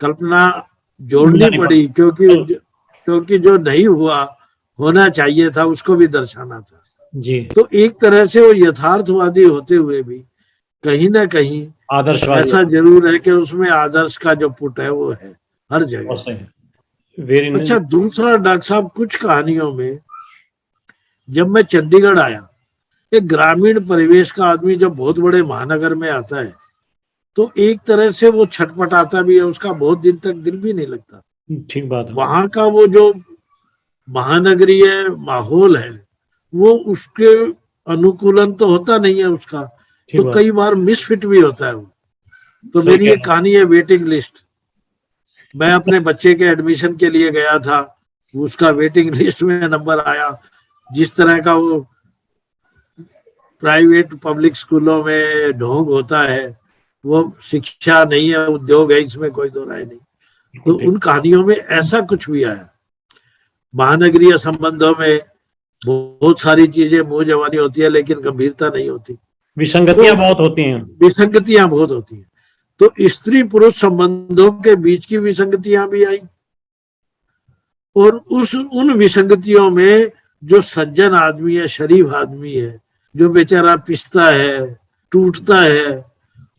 कल्पना जोड़नी पड़ी, क्योंकि जो नहीं हुआ, होना चाहिए था, उसको भी दर्शाना था। जी। तो एक तरह से वो यथार्थवादी होते हुए भी कहीं ना कहीं आदर्शवादी। ऐसा जरूर है कि उसमें आदर्श का जो पुट है वो है हर जगह। वेरी। अच्छा, दूसरा डॉक्टर साहब, कुछ कहानियों में जब मैं चंडीगढ़ आया, एक ग्रामीण परिवेश का आदमी जब बहुत बड़े महानगर में आता है तो एक तरह से वो छटपटाता भी है, उसका बहुत दिन तक दिल भी नहीं लगता। ठीक बात है। वहां का वो जो महानगरीय माहौल है वो उसके अनुकूलन तो होता नहीं है उसका, तो कई बार मिसफिट भी होता है वो। तो मेरी एक कहानी है वेटिंग लिस्ट। मैं अपने बच्चे के एडमिशन के लिए गया था, उसका वेटिंग लिस्ट में नंबर आया। जिस तरह का वो प्राइवेट पब्लिक स्कूलों में ढोंग होता है, वो शिक्षा नहीं है, उद्योग है, इसमें कोई दो राय नहीं। तो उन कहानियों में ऐसा कुछ भी आया। महानगरीय संबंधों में बहुत सारी चीजें मुंह जवानी होती है लेकिन गंभीरता नहीं होती, विसंगतियां बहुत होती हैं। विसंगतियां बहुत होती हैं। तो स्त्री पुरुष संबंधों के बीच की विसंगतियां भी आई, और उन विसंगतियों में जो सज्जन आदमी है, शरीफ आदमी है, जो बेचारा पिसता है, टूटता है,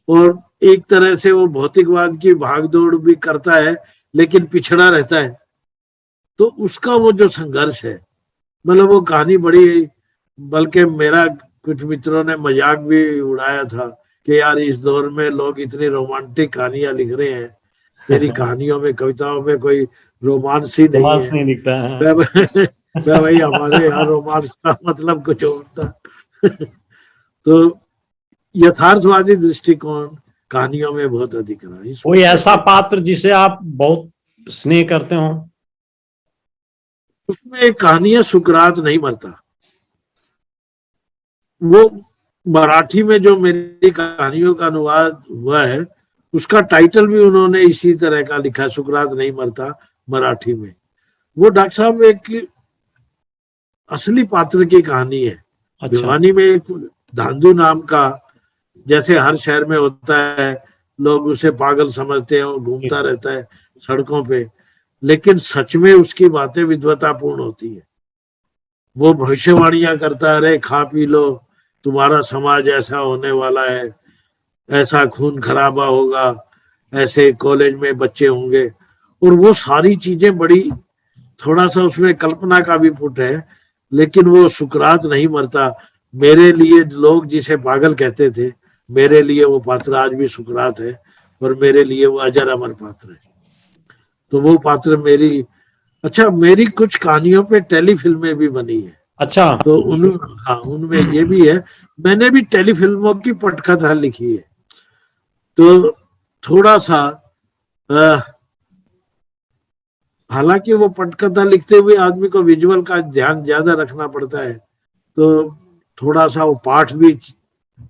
और एक तरह से वो भौतिकवाद की भागदौड़ भी करता है लेकिन पिछड़ा रहता है, तो उसका वो जो संघर्ष है, मतलब वो कहानी बड़ी, बल्कि मेरा कुछ मित्रों ने मजाक भी उड़ाया था कि यार इस दौर में लोग इतनी रोमांटिक कहानियां लिख रहे हैं, तेरी कहानियों में, कविताओं में कोई रोमांस ही नहीं है। नहीं दिखता है। भाई हमारे यहाँ रोमांस का मतलब कुछ और था। तो यथार्थवादी दृष्टिकोण कहानियों में बहुत अधिक रहा। कोई ऐसा पात्र जिसे आप बहुत स्नेह करते हो? उसमें कहानियां सुकरात नहीं मरता। वो मराठी में जो मेरी कहानियों का अनुवाद हुआ है उसका टाइटल भी उन्होंने इसी तरह का लिखा, सुकरात नहीं मरता, मराठी में। वो डॉक्टर साहब एक असली पात्र की कहानी है। अच्छा। भिवानी में एक धांधु नाम का, जैसे हर शहर में होता है, लोग उसे पागल समझते हैं, वो घूमता रहता है सड़कों पे, लेकिन सच में उसकी बातें विद्वतापूर्ण होती है। वो भविष्यवाणियां करता है, अरे खा पी लो, तुम्हारा समाज ऐसा होने वाला है, ऐसा खून खराबा होगा, ऐसे कॉलेज में बच्चे होंगे। और वो सारी चीजें बड़ी, थोड़ा सा उसमें कल्पना का भी पुट है, लेकिन वो सुकरात नहीं मरता। मेरे लिए लोग जिसे पागल कहते थे, मेरे लिए वो पात्र आज भी सुकरात है, और मेरे लिए वो अजर अमर पात्र है। तो वो पात्र मेरी, अच्छा, मेरी कुछ कहानियों पे टेलीफिल्में भी बनी है। अच्छा। तो हाँ, उनमें ये भी है। मैंने भी टेलीफिल्मों की पटकथा लिखी है। तो थोड़ा सा हालांकि वो पटकथा लिखते हुए आदमी को विजुअल का ध्यान ज्यादा रखना पड़ता है, तो थोड़ा सा वो पाठ भी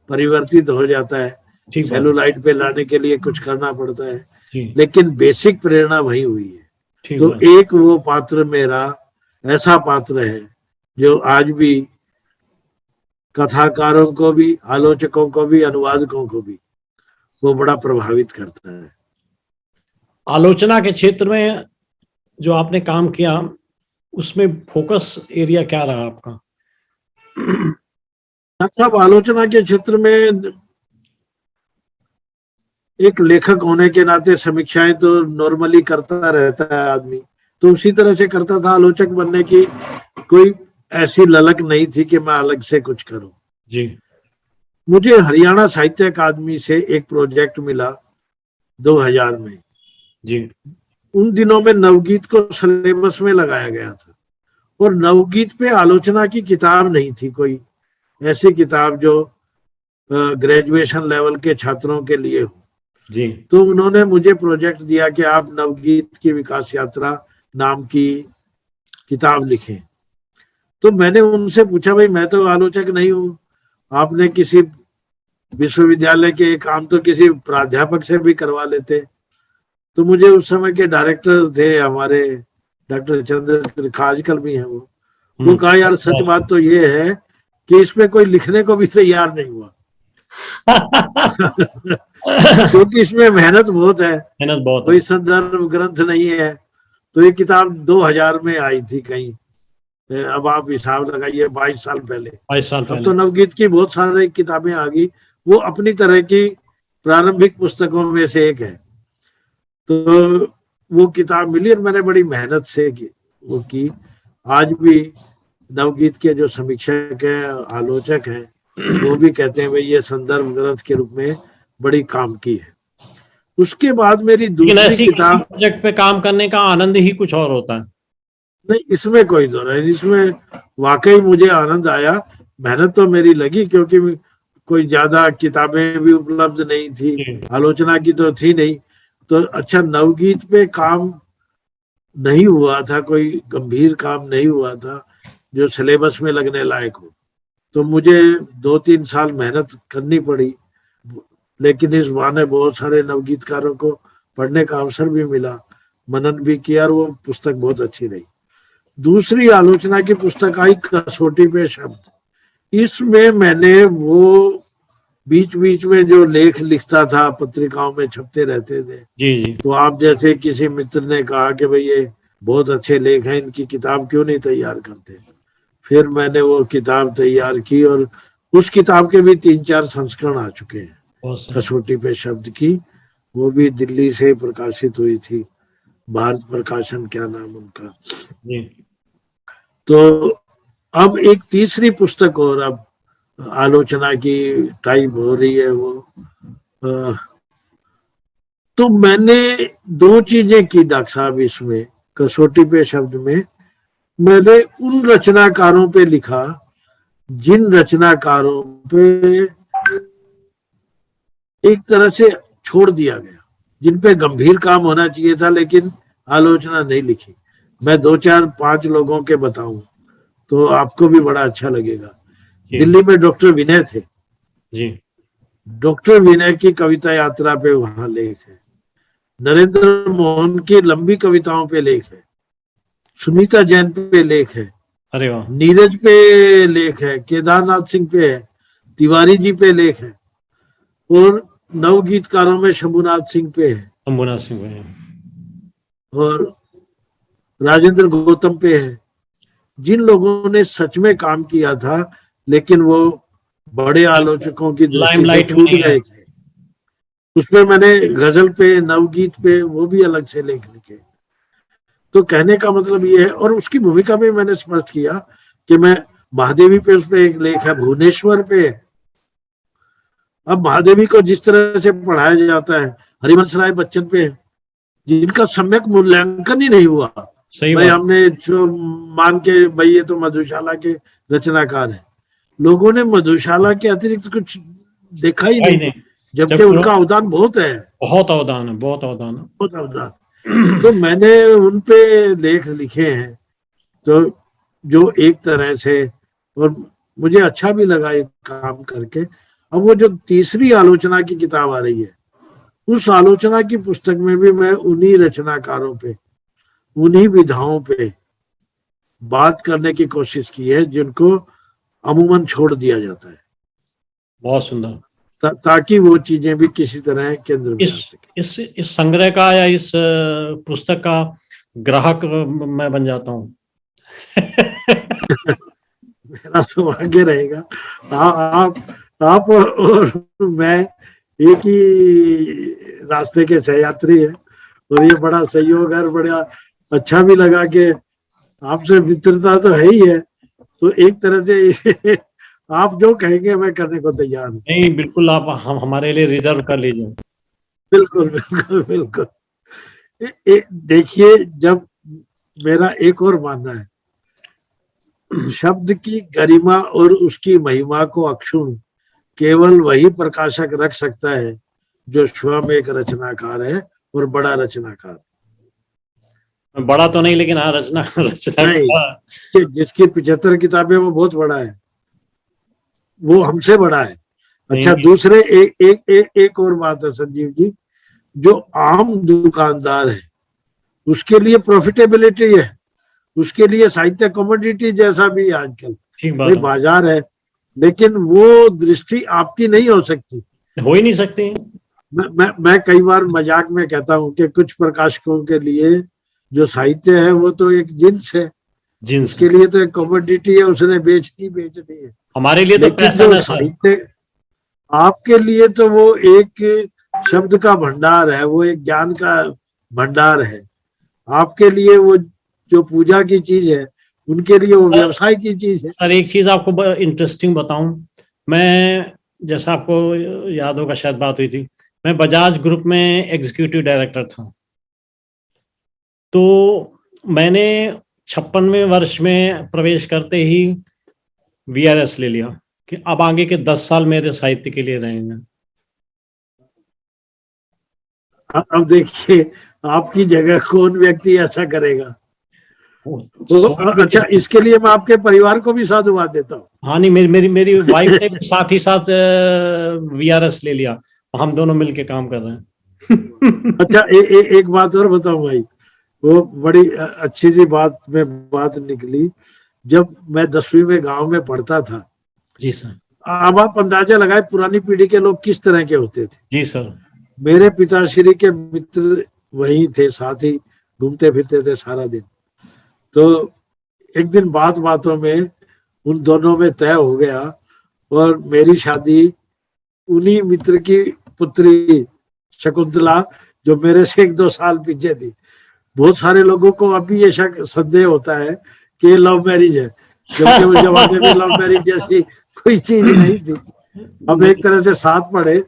परिवर्तित हो जाता है, सेलुलाइट पे लाने के लिए कुछ करना पड़ता है, लेकिन बेसिक प्रेरणा वही हुई है। तो एक वो पात्र मेरा ऐसा पात्र है जो आज भी कथाकारों को भी, आलोचकों को भी, अनुवादकों को भी वो बड़ा प्रभावित करता है। आलोचना के क्षेत्र में जो आपने काम किया, उसमें फोकस एरिया क्या रहा आपका? साहब, आलोचना के क्षेत्र में एक लेखक होने के नाते समीक्षाएं तो नॉर्मली करता रहता है आदमी, तो उसी तरह से करता था। आलोचक बनने की कोई ऐसी ललक नहीं थी कि मैं अलग से कुछ करूं जी। मुझे हरियाणा साहित्य अकादमी से एक प्रोजेक्ट मिला 2000 में जी। उन दिनों में नवगीत को सिलेबस में लगाया गया था, और नवगीत पे आलोचना की किताब नहीं थी, कोई ऐसी किताब जो ग्रेजुएशन लेवल के छात्रों के लिए हो जी। तो उन्होंने मुझे प्रोजेक्ट दिया कि आप नवगीत की विकास यात्रा नाम की किताब लिखें। तो मैंने उनसे पूछा, भाई मैं तो आलोचक नहीं हूँ, आपने किसी विश्वविद्यालय के काम तो किसी प्राध्यापक से भी करवा लेते। तो मुझे उस समय के डायरेक्टर थे हमारे, डॉक्टर चंद्र, आजकल भी हैं वो कहा, यार सच बात तो ये है कि इसमें कोई लिखने को भी तैयार नहीं हुआ क्योंकि इसमें मेहनत बहुत है, कोई संदर्भ ग्रंथ नहीं है। तो ये किताब 2000 में आई थी कहीं, अब आप हिसाब लगाइए, 22 साल पहले। अब तो नवगीत की बहुत सारी किताबें आ गई, वो अपनी तरह की प्रारंभिक पुस्तकों में से एक है। तो वो किताब मिली और मैंने बड़ी मेहनत से वो की। आज भी नवगीत के जो समीक्षक हैं, आलोचक हैं, वो भी कहते हैं भाई ये संदर्भ ग्रंथ के रूप में बड़ी काम की है। उसके बाद मेरी दूसरी किताब, प्रोजेक्ट पे काम करने का आनंद ही कुछ और होता है। नहीं, इसमें कोई दो नहीं, इसमें वाकई मुझे आनंद आया। मेहनत तो मेरी लगी, क्योंकि कोई ज्यादा किताबें भी उपलब्ध नहीं थी, आलोचना की तो थी नहीं। तो अच्छा, नवगीत पे काम नहीं हुआ था, कोई गंभीर काम नहीं हुआ था जो सिलेबस में लगने लायक हो। तो मुझे 2-3 साल मेहनत करनी पड़ी, लेकिन इस बहाने बहुत सारे नवगीतकारों को पढ़ने का अवसर भी मिला, मनन भी किया, और वो पुस्तक बहुत अच्छी रही। दूसरी आलोचना की पुस्तक आई, कसौटी पे शब्द। इसमें मैंने वो बीच बीच में जो लेख लिखता था, पत्रिकाओं में छपते रहते थे जी। तो आप जैसे किसी मित्र ने कहा कि भाई ये बहुत अच्छे लेख हैं, इनकी किताब क्यों नहीं तैयार करते। फिर मैंने वो किताब तैयार की, और उस किताब के भी 3-4 संस्करण आ चुके हैं, कसौटी पे शब्द की। वो भी दिल्ली से प्रकाशित हुई थी, भारत प्रकाशन क्या नाम उनका जी। तो अब एक तीसरी पुस्तक और अब आलोचना की टाइप हो रही है वो। तो मैंने 2 चीजें की डॉक्टर साहब इसमें, कसौटी पे शब्द में। मैंने उन रचनाकारों पे लिखा जिन रचनाकारों पे एक तरह से छोड़ दिया गया, जिन पे गंभीर काम होना चाहिए था लेकिन आलोचना नहीं लिखी। मैं 2-4-5 लोगों के बताऊं तो आपको भी बड़ा अच्छा लगेगा। दिल्ली में डॉक्टर विनय थे जी। डॉक्टर विनय की कविता यात्रा पे वहां लेख है, नरेंद्र मोहन की लंबी कविताओं पे लेख है, सुनीता जैन पे लेख है, अरे वाह। नीरज पे लेख है, केदारनाथ सिंह पे है, तिवारी जी पे लेख है, और नवगीतकारों में शंभुनाथ सिंह पे है, शंभुनाथ सिंह भाई। और राजेंद्र गौतम पे है। जिन लोगों ने सच में काम किया था, लेकिन वो बड़े आलोचकों की दृष्टि से लाइमलाइट में छूट नहीं गए आए। थे। उसमें मैंने गजल पे, नवगीत पे वो भी अलग से लेख लिखे। तो कहने का मतलब ये है, और उसकी भूमिका में मैंने स्पष्ट किया कि मैं महादेवी पे, उस पे एक लेख है, भुवनेश्वर पे है। अब महादेवी को जिस तरह से पढ़ाया जाता है, हरिवंश राय बच्चन पे है, जिनका सम्यक मूल्यांकन ही नहीं हुआ। सही भाई बात। हमने जो मान के, भाई ये तो मधुशाला के रचनाकार है, लोगों ने मधुशाला के अतिरिक्त कुछ देखा ही भाई नहीं, नहीं, जबकि जब उनका अवदान बहुत है, बहुत अवदान है, बहुत अवदान है। बहुत अवदान। तो मैंने उन पे लेख लिखे हैं, तो जो एक तरह से, और मुझे अच्छा भी लगा ये काम करके। अब वो जो तीसरी आलोचना की किताब आ रही है, उस आलोचना की पुस्तक में भी मैं उन्हीं रचनाकारों पे, उन्हीं विधाओं पे बात करने की कोशिश की है जिनको अमूमन छोड़ दिया जाता है, बहुत सुंदर। ताकि वो चीजें भी किसी तरह केंद्र में आ सके। इस संग्रह का या इस पुस्तक का ग्राहक मैं बन जाता हूँ। मेरा सौभाग्य रहेगा। आप और मैं एक ही रास्ते के सहयात्री हैं, और ये बड़ा सहयोग है, बड़ा अच्छा भी लगा कि आपसे मित्रता तो है ही है, तो एक तरह से आप जो कहेंगे मैं करने को तैयार हूँ। नहीं, बिल्कुल, आप हमारे लिए रिजर्व कर लीजिए। बिल्कुल बिल्कुल बिल्कुल। देखिए, जब मेरा एक और मानना है, शब्द की गरिमा और उसकी महिमा को अक्षुण्ण केवल वही प्रकाशक रख सकता है जो स्वयं एक रचनाकार है, और बड़ा रचनाकार। बड़ा तो नहीं, लेकिन हाँ, रचना नहीं, जिसकी 75 किताबें, वो बहुत बड़ा है, वो हमसे बड़ा है। अच्छा, दूसरे एक और बात है संजीव जी, जो आम दुकानदार है उसके लिए प्रॉफिटेबिलिटी है, उसके लिए साहित्य कमोडिटी जैसा भी आजकल ठीक भाई बाजार है, लेकिन वो दृष्टि आपकी नहीं हो सकती, हो ही नहीं सकती। मैं कई बार मजाक में कहता हूँ कि कुछ प्रकाशकों के लिए जो साहित्य है वो तो एक जिन्स है, जिन्स के लिए तो एक कमोडिटी है, उसने बेचनी है। हमारे लिए तो पैसा जो साहित्य आपके लिए तो वो एक शब्द का भंडार है, वो एक ज्ञान का भंडार है। आपके लिए वो जो पूजा की चीज है, उनके लिए वो व्यवसाय की चीज है। सर, एक चीज आपको इंटरेस्टिंग बताऊं, मैं, जैसा आपको याद होगा, शायद बात हुई थी, मैं बजाज ग्रुप में एग्जीक्यूटिव डायरेक्टर था। तो मैंने 56वें वर्ष में प्रवेश करते ही वीआरएस ले लिया कि अब आगे के 10 साल मेरे साहित्य के लिए रहेंगे। अब देखिए, आपकी जगह कौन व्यक्ति ऐसा करेगा? तो अच्छा, इसके लिए मैं आपके परिवार को भी साधुवाद देता हूँ। हाँ, नहीं, मेरी वाइफ ने साथ ही साथ वीआरएस ले लिया, हम दोनों मिलके काम कर रहे हैं। अच्छा, एक बात और बताऊं भाई, वो बड़ी अच्छी सी बात निकली। जब मैं 10वीं में गांव में पढ़ता था, जी सर, अब आप अंदाजा लगाए पुरानी पीढ़ी के लोग किस तरह के होते थे। जी सर। मेरे पिताश्री के मित्र वही थे, साथ ही घूमते फिरते थे सारा दिन। तो एक दिन बातों में उन दोनों में तय हो गया, और मेरी शादी उन्हीं मित्र की पुत्री शकुंतला, जो मेरे से 1-2 साल पीछे थी। बहुत सारे लोगों को अभी ये संदेह होता है कि ये लव मैरिज है, जबकि उस जमाने में लव मैरिज जैसी कोई चीज नहीं थी। अब एक तरह से साथ पढ़े,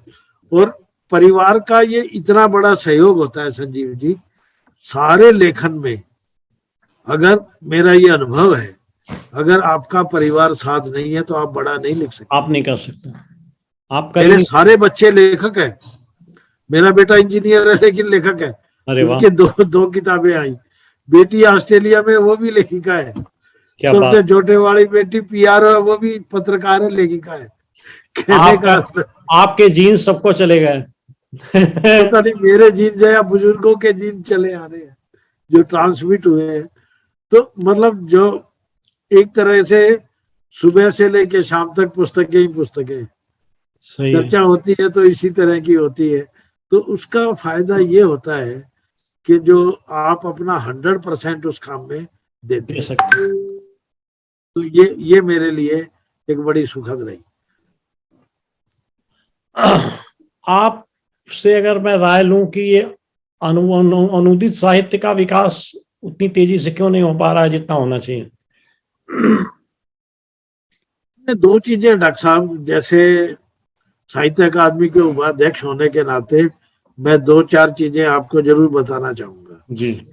और परिवार का ये इतना बड़ा सहयोग होता है संजीव जी, सारे लेखन में। अगर मेरा ये अनुभव है, अगर आपका परिवार साथ नहीं है तो आप बड़ा नहीं लिख सकते। आप नहीं कर सकते। मेरे सारे बच्चे लेखक हैं, मेरा बेटा इंजीनियर है लेकिन लेखक है। अरे वाह, उसके दो किताबें आई। बेटी ऑस्ट्रेलिया में, वो भी लेखिका है। सबसे छोटे वाली बेटी पीआर है, वो भी पत्रकार है, लेखिका है। कहने का आपके जीन सबको चले गए। पता नहीं मेरे जीन या बुजुर्गों के जीन चले आ रहे हैं जो ट्रांसमिट हुए हैं। तो मतलब जो एक तरह से सुबह से लेके शाम तक पुस्तकें ही पुस्तकें, सही है। चर्चा होती है तो इसी तरह की होती है। तो उसका फायदा ये होता है कि जो आप अपना 100% उस काम में देते दे हैं। सकते हैं। तो ये मेरे लिए एक बड़ी सुखद रही। आपसे अगर मैं राय लूं कि ये अनुदित साहित्य का विकास उतनी तेजी से क्यों नहीं हो पा रहा है जितना होना चाहिए? दो चीजें डॉक्टर साहब, जैसे साहित्य अकादमी के उपाध्यक्ष होने के नाते मैं दो चार चीजें आपको जरूर बताना चाहूंगा। जी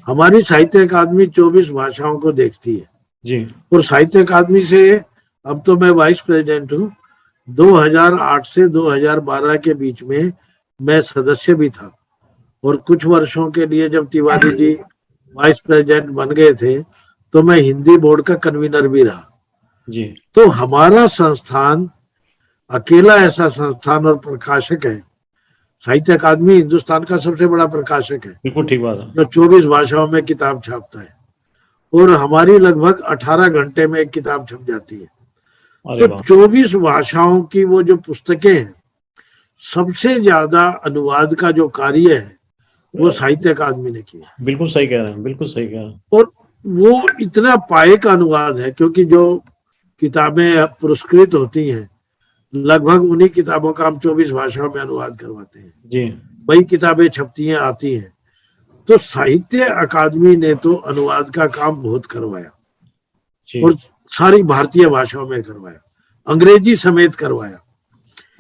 हमारी साहित्य अकादमी 24 भाषाओं को देखती है जी। और साहित्य अकादमी से अब तो मैं वाइस प्रेसिडेंट हूँ। 2008 से 2012 के बीच में मैं सदस्य भी था और कुछ वर्षों के लिए जब तिवारी जी वाइस प्रेसिडेंट बन गए थे तो मैं हिंदी बोर्ड का कन्वीनर भी रहा। जी तो हमारा संस्थान अकेला ऐसा संस्थान और प्रकाशक है, साहित्य अकादमी हिंदुस्तान का सबसे बड़ा प्रकाशक है बिल्कुल ठीक बात है। जो 24 भाषाओं में किताब छापता है और हमारी लगभग 18 घंटे में एक किताब छप जाती है। अरे तो वाह। 24 भाषाओं की वो जो पुस्तकें हैं, सबसे ज्यादा अनुवाद का जो कार्य है वो साहित्य अकादमी ने किया। बिल्कुल सही कह रहे हैं, बिल्कुल सही कह रहे हैं। और वो इतना पाए का अनुवाद है क्योंकि जो किताबें पुरस्कृत होती हैं लगभग उन्हीं किताबों का हम 24 भाषाओं में अनुवाद करवाते हैं। जी वही किताबें छपती हैं, आती हैं। तो साहित्य अकादमी ने तो अनुवाद का काम बहुत करवाया जी। और सारी भारतीय भाषाओं में करवाया, अंग्रेजी समेत करवाया।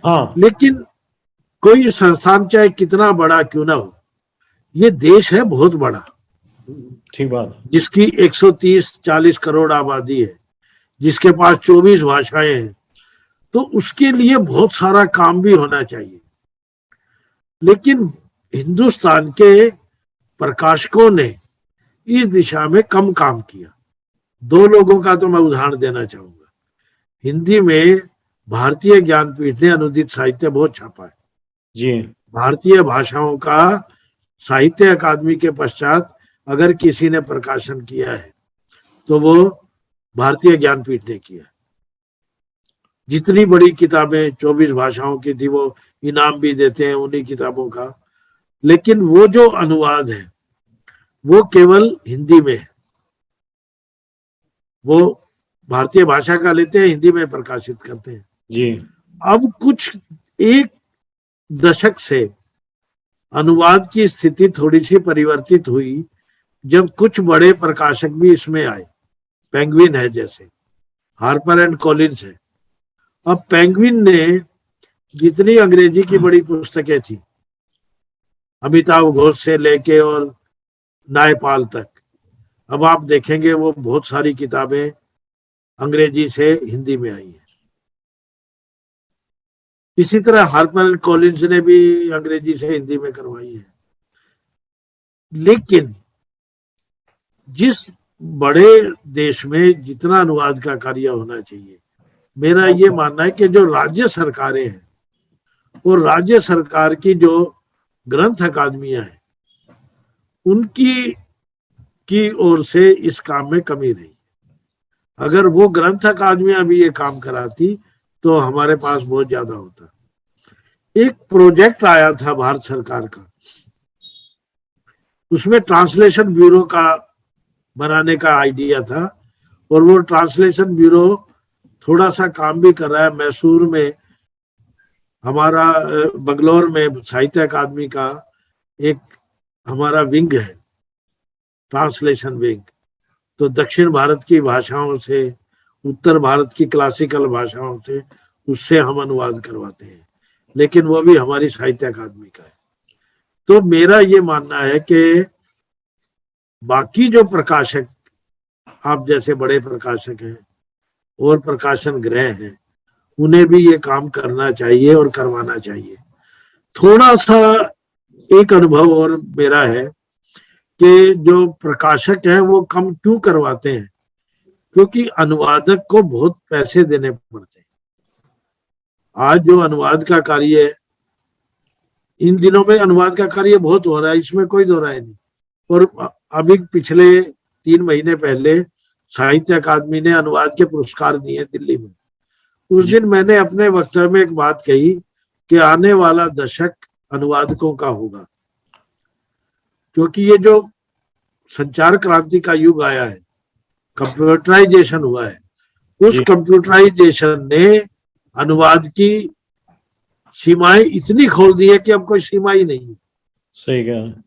हाँ लेकिन कोई संस्थान चाहे कितना बड़ा क्यों ना हो, ये देश है बहुत बड़ा ठीक बात है। जिसकी 130-40 करोड़ आबादी है, जिसके पास 24 भाषाएं हैं, तो उसके लिए बहुत सारा काम भी होना चाहिए। लेकिन हिंदुस्तान के प्रकाशकों ने इस दिशा में कम काम किया। दो लोगों का तो मैं उदाहरण देना चाहूंगा। हिंदी में भारतीय ज्ञानपीठ ने अनुदित साहित्य बहुत छापा है। जी भारतीय भाषाओं का साहित्य अकादमी के पश्चात अगर किसी ने प्रकाशन किया है तो वो भारतीय ज्ञानपीठ ने किया। जितनी बड़ी किताबें 24 भाषाओं की थी वो इनाम भी देते हैं उन्हीं किताबों का। लेकिन वो जो अनुवाद है वो केवल हिंदी में है। वो भारतीय भाषा का लेते हैं, हिंदी में प्रकाशित करते हैं। जी अब कुछ एक दशक से अनुवाद की स्थिति थोड़ी सी परिवर्तित हुई जब कुछ बड़े प्रकाशक भी इसमें आए। पेंगुइन है, जैसे हार्पर एंड कॉलिंस है। अब पेंगुइन ने जितनी अंग्रेजी की बड़ी पुस्तकें थी, अमिताभ घोष से लेके और नायपाल तक, अब आप देखेंगे वो बहुत सारी किताबें अंग्रेजी से हिंदी में आई हैं। इसी तरह हार्पर एंड कॉलिंस ने भी अंग्रेजी से हिंदी में करवाई है। लेकिन जिस बड़े देश में जितना अनुवाद का कार्य होना चाहिए, मेरा ये मानना है कि जो राज्य सरकारें हैं और राज्य सरकार की जो ग्रंथ अकादमियां हैं उनकी की ओर से इस काम में कमी रही। अगर वो ग्रंथ अकादमियां भी ये काम कराती तो हमारे पास बहुत ज्यादा होता। एक प्रोजेक्ट आया था भारत सरकार का, उसमें ट्रांसलेशन ब्यूरो का बनाने का आइडिया था और वो ट्रांसलेशन ब्यूरो थोड़ा सा काम भी कर रहा है। मैसूर में हमारा, बंगलोर में साहित्य अकादमी का एक हमारा विंग है, ट्रांसलेशन विंग। तो दक्षिण भारत की भाषाओं से, उत्तर भारत की क्लासिकल भाषाओं से, उससे हम अनुवाद करवाते हैं, लेकिन वो भी हमारी साहित्य अकादमी का है। तो मेरा ये मानना है कि बाकी जो प्रकाशक, आप जैसे बड़े प्रकाशक हैं और प्रकाशन गृह हैं, उन्हें भी ये काम करना चाहिए और करवाना चाहिए। थोड़ा सा एक अनुभव और मेरा है कि जो प्रकाशक हैं वो कम क्यों करवाते हैं, क्योंकि अनुवादक को बहुत पैसे देने पड़ते हैं। आज जो अनुवाद का कार्य है, इन दिनों में अनुवाद का कार्य बहुत हो रहा है, इसमें कोई दो राय नहीं। और अभी पिछले 3 महीने पहले साहित्य अकादमी ने अनुवाद के पुरस्कार दिए दिल्ली में। उस दिन मैंने अपने वक्तव्य में एक बात कही कि आने वाला दशक अनुवादकों का होगा, क्योंकि ये जो संचार क्रांति का युग आया है, कंप्यूटराइजेशन हुआ है, उस कंप्यूटराइजेशन ने अनुवाद की सीमाएं इतनी खोल दी है कि अब कोई सीमा ही नहीं है। सही कहा।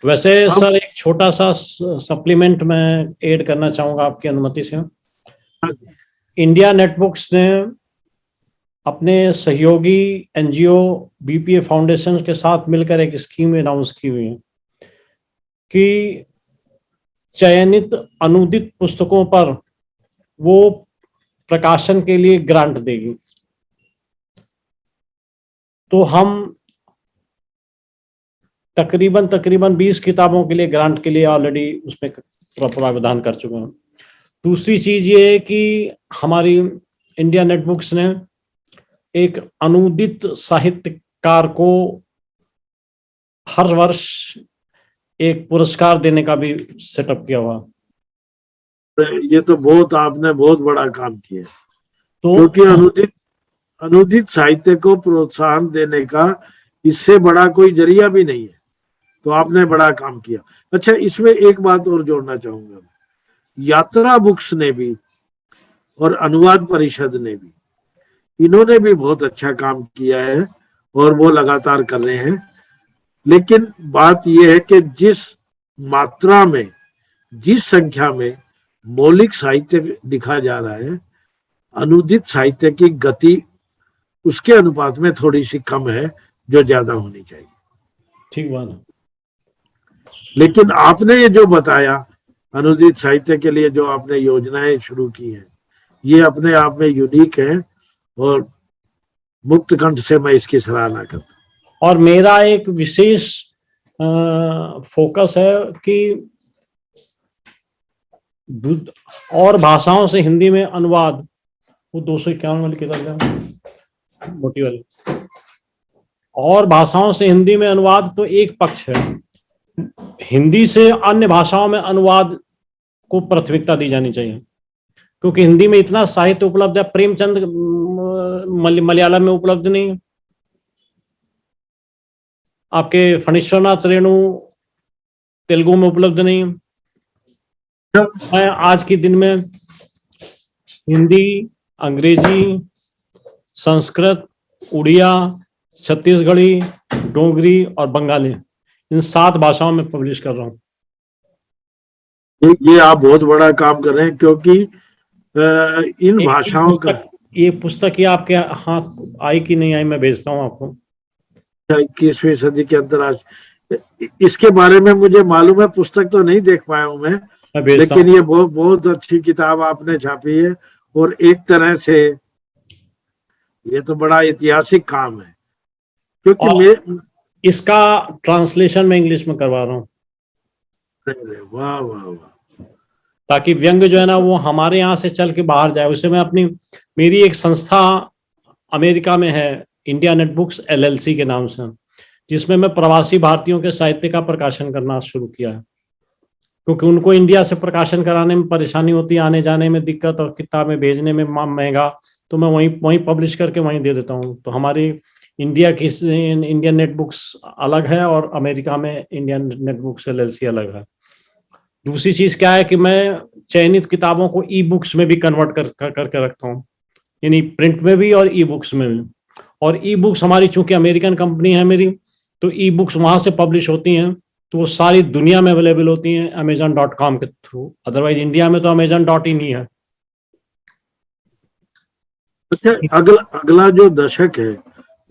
वैसे सर एक छोटा सा सप्लीमेंट मैं ऐड करना चाहूंगा आपकी अनुमति से। इंडिया नेटबुक्स ने अपने सहयोगी एनजीओ बीपीए फाउंडेशन के साथ मिलकर एक स्कीम अनाउंस की हुई है कि चयनित अनुदित पुस्तकों पर वो प्रकाशन के लिए ग्रांट देगी। तो हम तकरीबन 20 किताबों के लिए ग्रांट के लिए ऑलरेडी उसमें प्रावधान कर चुके हैं। दूसरी चीज ये है कि हमारी इंडिया नेटबुक्स ने एक अनुदित साहित्यकार को हर वर्ष एक पुरस्कार देने का भी सेटअप किया हुआ। ये तो बहुत आपने बहुत बड़ा काम किया, तो क्योंकि अनुदित साहित्य को प्रोत्साहन देने का इससे बड़ा कोई जरिया भी नहीं है। तो आपने बड़ा काम किया। अच्छा, इसमें एक बात और जोड़ना चाहूंगा, यात्रा बुक्स ने भी और अनुवाद परिषद ने भी, इन्होंने भी बहुत अच्छा काम किया है और वो लगातार कर रहे हैं। लेकिन बात यह है कि जिस मात्रा में, जिस संख्या में मौलिक साहित्य लिखा जा रहा है, अनुदित साहित्य की गति उसके अनुपात में थोड़ी सी कम है, जो ज्यादा होनी चाहिए। ठीक बात है। लेकिन आपने ये जो बताया अनुदित साहित्य के लिए जो आपने योजनाएं शुरू की हैं, ये अपने आप में यूनिक है और मुक्त कंठ से मैं इसकी सराहना करता हूँ। और मेरा एक विशेष फोकस है कि और भाषाओं से हिंदी में अनुवाद, वो 251 वाली किताब मोटी वाली, और भाषाओं से हिंदी में अनुवाद तो एक पक्ष है, हिंदी से अन्य भाषाओं में अनुवाद को प्राथमिकता दी जानी चाहिए, क्योंकि हिंदी में इतना साहित्य उपलब्ध है। प्रेमचंद मलयालम में उपलब्ध नहीं है, आपके फणीश्वरनाथ रेणु तेलुगु में उपलब्ध नहीं है। मैं आज के दिन में हिंदी, अंग्रेजी, संस्कृत, उड़िया, छत्तीसगढ़ी, डोगरी और बंगाली, इन 7 भाषाओं में पब्लिश कर रहा हूँ। ये आप बहुत बड़ा काम कर रहे हैं, क्योंकि इन भाषाओं का, ये पुस्तक ही आपके हाथ आई कि नहीं आई, मैं भेजता हूँ आपको। 21वीं सदी के अंतर्राष्ट्रीय, इसके बारे में मुझे मालूम है, पुस्तक तो नहीं देख पाया हूं मैं, लेकिन ये बहुत अच्छी किताब आपने छापी है। और एक तरह से ये तो बड़ा ऐतिहासिक काम है, क्योंकि इसका ट्रांसलेशन मैं इंग्लिश में करवा रहा हूँ। वाह वाह वाह, ताकि व्यंग जो है ना वो हमारे यहाँ से चल के बाहर जाए। उसे मैं मेरी एक संस्था अमेरिका में है, इंडिया नेटबुक्स LLC के नाम से, जिसमें मैं प्रवासी भारतीयों के साहित्य का प्रकाशन करना शुरू किया है, क्योंकि उनको इंडिया से प्रकाशन कराने में परेशानी होती है, आने जाने में दिक्कत और किताबें भेजने में महंगा, तो मैं वहीं पब्लिश करके वहीं दे देता हूँ। तो हमारी इंडिया की इंडियन नेटबुक्स अलग है और अमेरिका में इंडियन नेटबुक्स LLC अलग है। दूसरी चीज क्या है कि मैं चयनित किताबों को ई-बुक्स में भी कन्वर्ट करके रखता हूँ, यानी प्रिंट में भी और ई-बुक्स में भी। और ई-बुक्स हमारी चूंकि अमेरिकन कंपनी है मेरी, तो ई-बुक्स वहां से पब्लिश होती हैं, तो वो सारी दुनिया में अवेलेबल होती हैं Amazon.com के थ्रू। अदरवाइज इंडिया में तो Amazon.in ही है। अच्छा, अगला जो दशक है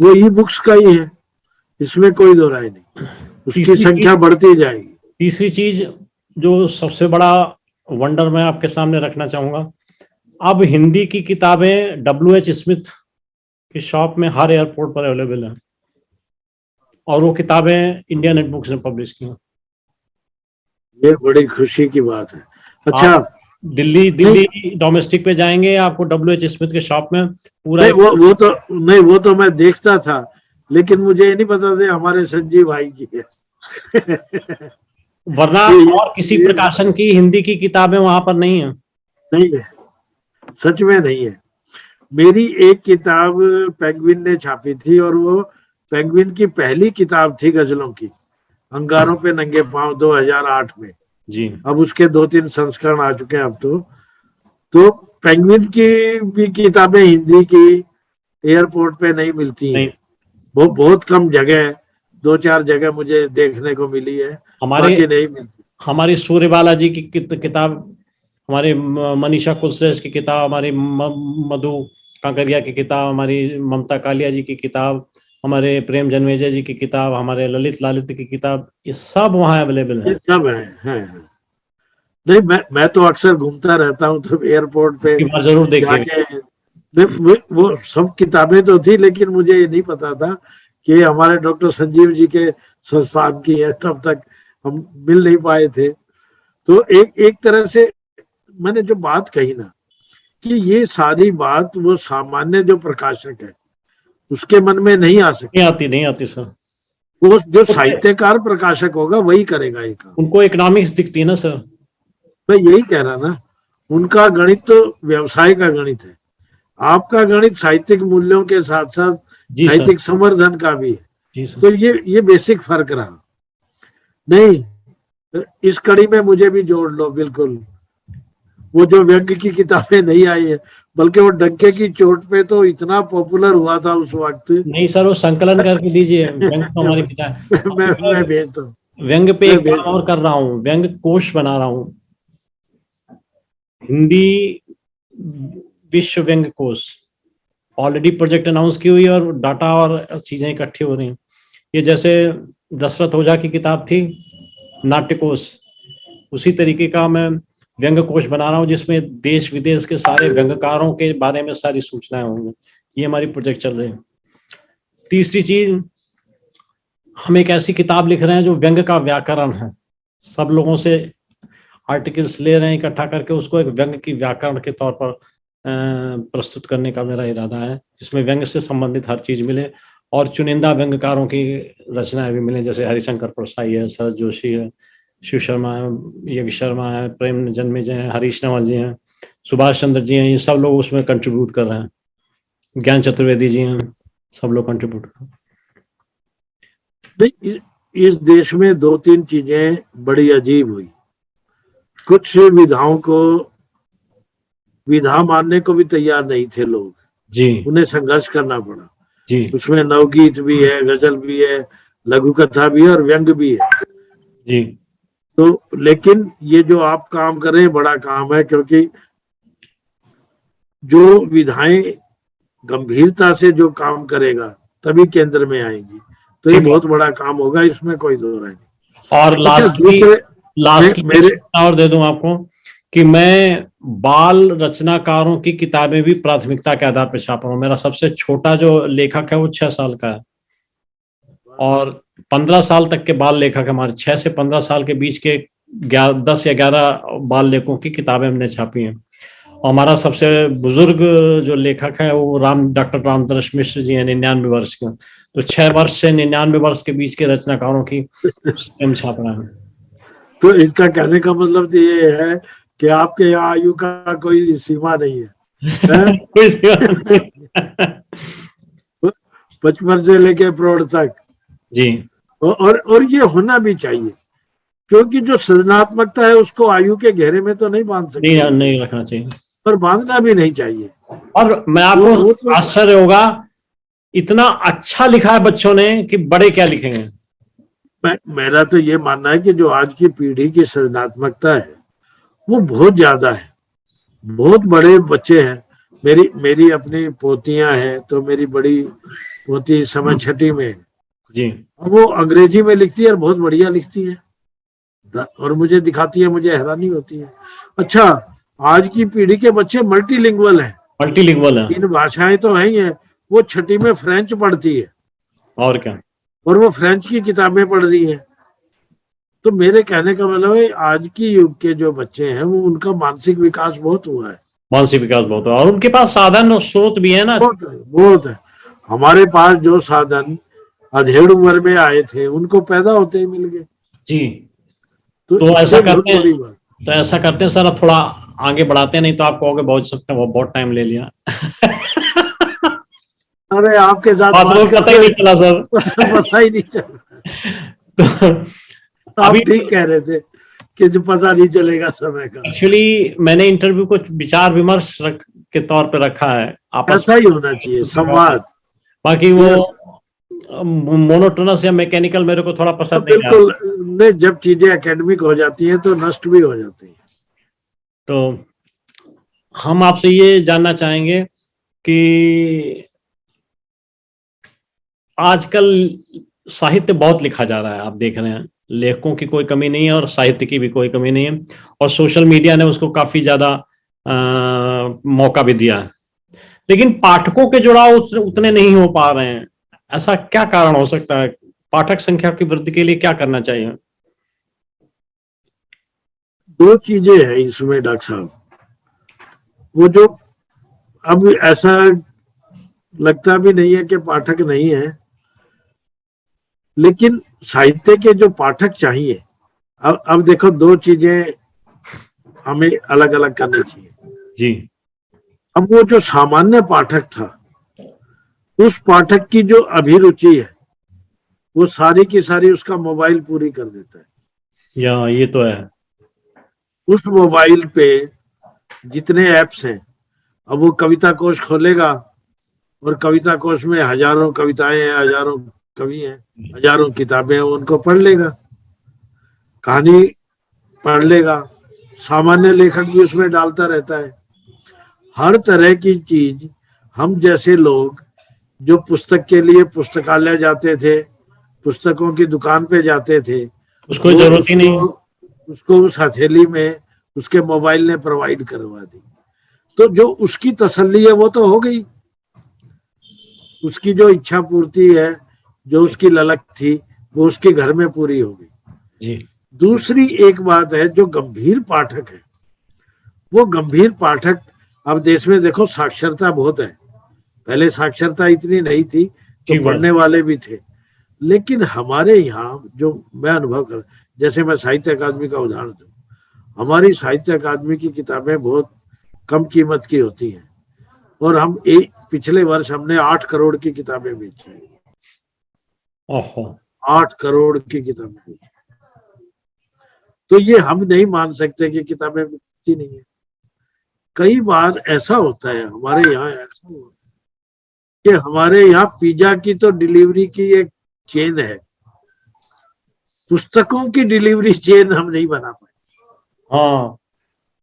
वो ई-बुक्स का ही है, इसमें कोई दो राय नहीं, उसकी संख्या बढ़ती जाएगी। तीसरी चीज जो सबसे बड़ा वंडर मैं आपके सामने रखना चाहूंगा, अब हिंदी की किताबें WH स्मिथ की शॉप में हर एयरपोर्ट पर अवेलेबल है, और वो किताबें इंडिया नेटबुक्स ने पब्लिश की हैं। ये बड़ी खुशी की बात है। अच्छा, दिल्ली दिल्ली डोमेस्टिक पे जाएंगे, आपको WH स्मिथ के शॉप में पूरा नहीं, वो तो मैं देखता था, लेकिन मुझे ये नहीं पता था हमारे संजीव भाई की है। वरना ये और किसी ये प्रकाशन की हिंदी की किताबें वहां पर नहीं है। नहीं है, सच में नहीं है। मेरी एक किताब पेंगुइन ने छापी थी, और वो पेंगुइन की पहली किताब थी गजलों की, अंगारों पे नंगे पांव, 2008 में। जी। अब उसके 2-3 संस्करण आ चुके हैं अब तो पेंगुइन की भी किताबें हिंदी की एयरपोर्ट पे नहीं मिलती नहीं, हैं। वो बहुत कम जगह है, 2-4 जगह मुझे देखने को मिली है, हमारे बाकी नहीं मिलती। हमारी सूर्यबाला जी की किताब, हमारे मनीषा कुलश्रेष्ठ की किताब, हमारी मधु कांकरिया की किताब, हमारी ममता कालिया जी की किताब, हमारे प्रेम जन्मेजय जी की किताब, हमारे ललित लालित की किताब, ये सब वहाँ अवेलेबल ये है। सब है। नहीं, मैं तो अक्सर घूमता रहता हूँ, तो एयरपोर्ट पे एक बार जरूर देखिएगा। जाके वो सब किताबें तो थी, लेकिन मुझे ये नहीं पता था कि हमारे डॉक्टर संजीव जी के संस्थान की है, तब तक हम मिल नहीं पाए थे। तो एक एक तरह से मैंने जो बात कही ना, कि ये सारी बात वो सामान्य जो प्रकाशक है उसके मन में नहीं आ सकती। नहीं आती सर। वो जो साहित्यकार प्रकाशक होगा वही करेगा ये काम। उनको इकोनॉमिक्स दिखती है ना सर। मैं यही कह रहा ना, उनका गणित तो व्यवसाय का गणित है, आपका गणित साहित्यिक मूल्यों के साथ साथ जी सर। साहित्यिक संवर्धन का भी है। जी सर। तो ये बेसिक फर्क रहा। नहीं, इस कड़ी में मुझे भी जोड़ लो बिल्कुल। वो जो व्यंग की किताबें नहीं आई है, बल्कि वो डंके की चोट पे तो इतना पॉपुलर हुआ था उस वक्त। नहीं सर, वो संकलन करके दीजिए, व्यंग तो हमारी किताब। मैं भेजता हूँ, व्यंग पे मैं एक काम भेजता और हूँ। कर रहा हूँ, व्यंग कोश बना रहा हूँ, हिंदी विश्व व्यंग कोश। ऑलरेडी प्रोजेक्ट अनाउंस की हुई है और डाटा और चीजें इकट्ठी हो रही हैं। ये जैसे दशरथ ओझा की किताब थी नाट्य कोश, उसी तरीके का मैं व्यंग कोश बना रहा हूँ, जिसमें देश विदेश के सारे व्यंगकारों के बारे में सारी सूचनाएं होंगी। ये हमारी प्रोजेक्ट चल रही है। तीसरी चीज, हम एक ऐसी किताब लिख रहे हैं जो व्यंग का व्याकरण है। सब लोगों से आर्टिकल्स ले रहे हैं इकट्ठा करके, उसको एक व्यंग की व्याकरण के तौर पर प्रस्तुत करने का मेरा इरादा है, जिसमें व्यंग से संबंधित हर चीज मिले और चुनिंदा व्यंगकारों की रचनाएं भी मिले, जैसे हरिशंकर परसाई है, शरद जोशी है, शिव शर्मा है, यज्ञ शर्मा है, प्रेम जन्मेजय है, हरीश नवल जी हैं, सुभाष चंद्र जी हैं, ये सब लोग उसमें कंट्रीब्यूट कर रहे हैं, ज्ञान चतुर्वेदी जी हैं, सब लोग कंट्रीब्यूट कर रहे हैं। इस देश में 2-3 चीजें बड़ी अजीब हुई। कुछ विधाओं को विधा मानने को भी तैयार नहीं थे लोग, जी उन्हें संघर्ष करना पड़ा। जी उसमें नवगीत भी है, गजल भी है, लघु कथा भी है और व्यंग भी है। जी। तो लेकिन ये जो आप काम कर रहे हैं बड़ा काम है, क्योंकि जो विधाएं गंभीरता से जो काम करेगा तभी केंद्र में आएंगी। तो ये ठीक है। बहुत बड़ा काम होगा, इसमें कोई दो राय नहीं। और अच्छा, दूसरे मेरे और दे दूं आपको कि मैं बाल रचनाकारों की किताबें भी प्राथमिकता के आधार पर छाप रहा हूँ। मेरा सबसे छोटा जो लेखक है वो 6 साल का है, और 15 साल तक के बाल लेखक हमारे 6 से 15 साल के बीच के 10 या 11 बाल लेखकों की किताबें हमने छापी हैं। और हमारा सबसे बुजुर्ग जो लेखक है वो डॉक्टर रामदर्श मिश्र जी हैं, 99 वर्ष के। तो 6 वर्ष से 99 वर्ष के बीच के रचनाकारों की हम छाप रहे हैं। तो इसका कहने का मतलब तो ये है कि आपके यहाँ आयु का कोई सीमा नहीं है, बचपन से लेके प्रौढ़ तक। जी। और ये होना भी चाहिए, क्योंकि जो सृजनात्मकता है उसको आयु के घेरे में तो नहीं बांध सकते, नहीं रखना चाहिए, और बांधना भी नहीं चाहिए। और मैं आपको आश्चर्य होगा, इतना अच्छा लिखा है बच्चों ने कि बड़े क्या लिखेंगे। मेरा तो ये मानना है कि जो आज की पीढ़ी की सृजनात्मकता है वो बहुत ज्यादा है, बहुत बड़े बच्चे हैं। मेरी अपनी पोतियां हैं, तो मेरी बड़ी पोती समय 6ठी में जी, वो अंग्रेजी में लिखती है और बहुत बढ़िया लिखती है, और मुझे दिखाती है, मुझे हैरानी होती है। अच्छा, आज की पीढ़ी के बच्चे मल्टीलिंगुअल हैं, 3 भाषाएं तो है ही है। वो 6ठी में फ्रेंच पढ़ती है, और क्या, और वो फ्रेंच की किताबें पढ़ रही है। तो मेरे कहने का मतलब है आज की युग के जो बच्चे हैं वो उनका मानसिक विकास बहुत हुआ है, मानसिक विकास बहुत है, और उनके पास साधन और स्रोत भी है ना। बहुत है। हमारे पास जो साधन अधेड़ उम्र में आए थे उनको पैदा होते ही मिल गए। जी। तो तो ऐसा इससे बहुत करते हैं, बड़ी बात। तो ऐसा करते हैं सर, अब थोड़ा आगे बढ़ाते हैं, नहीं तो आप कहोगे बहुत सकते हैं, बहुत टाइम ले लिया। अरे आपके साथ बात बात वो पता ही करते नहीं चला सर। पता ही नहीं चला। तो आप अभी ठीक कह रहे थे कि जो पता नहीं चलेगा समय का। एक्चुअली मैंने इंटरव्यू को विचार विमर्श के तौर पे रखा है आपस ऐसा ही होना चाहिए, में। संवाद। बाकी वो यस, मोनोटोनस या मैकेनिकल मेरे को थोड़ा तो पसंद नहीं बिल्कुल आता। नहीं, जब चीजें एकेडमिक हो जाती हैं तो नष्ट भी हो जाती हैं। तो हम आपसे ये जानना चाहेंगे कि आजकल साहित्य बहुत लिखा जा रहा है, आप देख रहे हैं, लेखकों की कोई कमी नहीं है और साहित्य की भी कोई कमी नहीं है, और सोशल मीडिया ने उसको काफी ज्यादा मौका भी दिया है, लेकिन पाठकों के जुड़ाव उतने नहीं हो पा रहे हैं। ऐसा क्या कारण हो सकता है? पाठक संख्या की वृद्धि के लिए क्या करना चाहिए? दो चीजें हैं इसमें डॉक्टर साहब। वो जो अब ऐसा लगता भी नहीं है कि पाठक नहीं है, लेकिन साहित्य के जो पाठक चाहिए, अब देखो दो चीजें हमें अलग अलग करनी चाहिए। जी। अब वो जो सामान्य पाठक था, उस पाठक की जो अभिरुचि है वो सारी की सारी उसका मोबाइल पूरी कर देता है। या ये तो है। उस मोबाइल पे जितने ऐप्स हैं, अब वो कविता कोश खोलेगा और कविता कोश में हजारों कविताएं हैं, हजारों कवि हैं, हजारों किताबें हैं, उनको पढ़ लेगा, कहानी पढ़ लेगा, सामान्य लेखक भी उसमें डालता रहता है। हर तरह की चीज हम जैसे लोग जो पुस्तक के लिए पुस्तकालय जाते थे, पुस्तकों की दुकान पे जाते थे, उसको जरूरत ही नहीं। उसको उस हथेली में उसके मोबाइल ने प्रोवाइड करवा दी। तो जो उसकी तसल्ली है वो तो हो गई, उसकी जो इच्छा पूर्ति है, जो उसकी ललक थी, वो उसके घर में पूरी हो गई। जी। दूसरी एक बात है, जो गंभीर पाठक है, वो गंभीर पाठक, अब देश में देखो साक्षरता बहुत है, पहले साक्षरता इतनी नहीं थी तो पढ़ने वाले भी थे, लेकिन हमारे यहाँ जो मैं अनुभव कर, जैसे मैं साहित्य अकादमी का उदाहरण दूं, हमारी साहित्य अकादमी की किताबें बहुत कम कीमत की होती हैं, और हम पिछले वर्ष हमने 8 करोड़ की किताबें बेची हैं। 8 करोड़ की किताबें बेची। तो ये हम नहीं मान सकते कि किताबें बिकती नहीं है। कई बार ऐसा होता है हमारे यहाँ, ऐसा होता है कि हमारे यहाँ पिज्जा की तो डिलीवरी की एक चेन है, पुस्तकों की डिलीवरी चेन हम नहीं बना पाए। हाँ।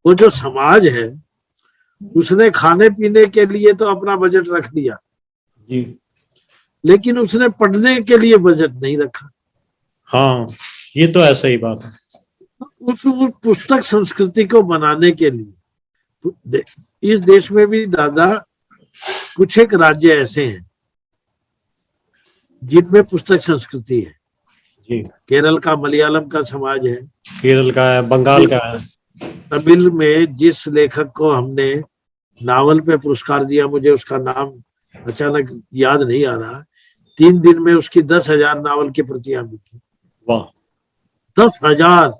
वो जो समाज है उसने खाने पीने के लिए तो अपना बजट रख दिया जी, लेकिन उसने पढ़ने के लिए बजट नहीं रखा। हाँ, ये तो ऐसा ही बात है। उस पुस्तक संस्कृति को बनाने के लिए इस देश में भी दादा कुछ एक राज्य ऐसे हैं जिनमें पुस्तक संस्कृति है। जी। केरल का मलयालम का समाज है, केरल का है, बंगाल का है। तमिल में जिस लेखक को हमने नावल पे पुरस्कार दिया, मुझे उसका नाम अचानक याद नहीं आ रहा, 3 दिन में उसकी 10,000 नावल की प्रतियां बिकी। वाह। 10,000।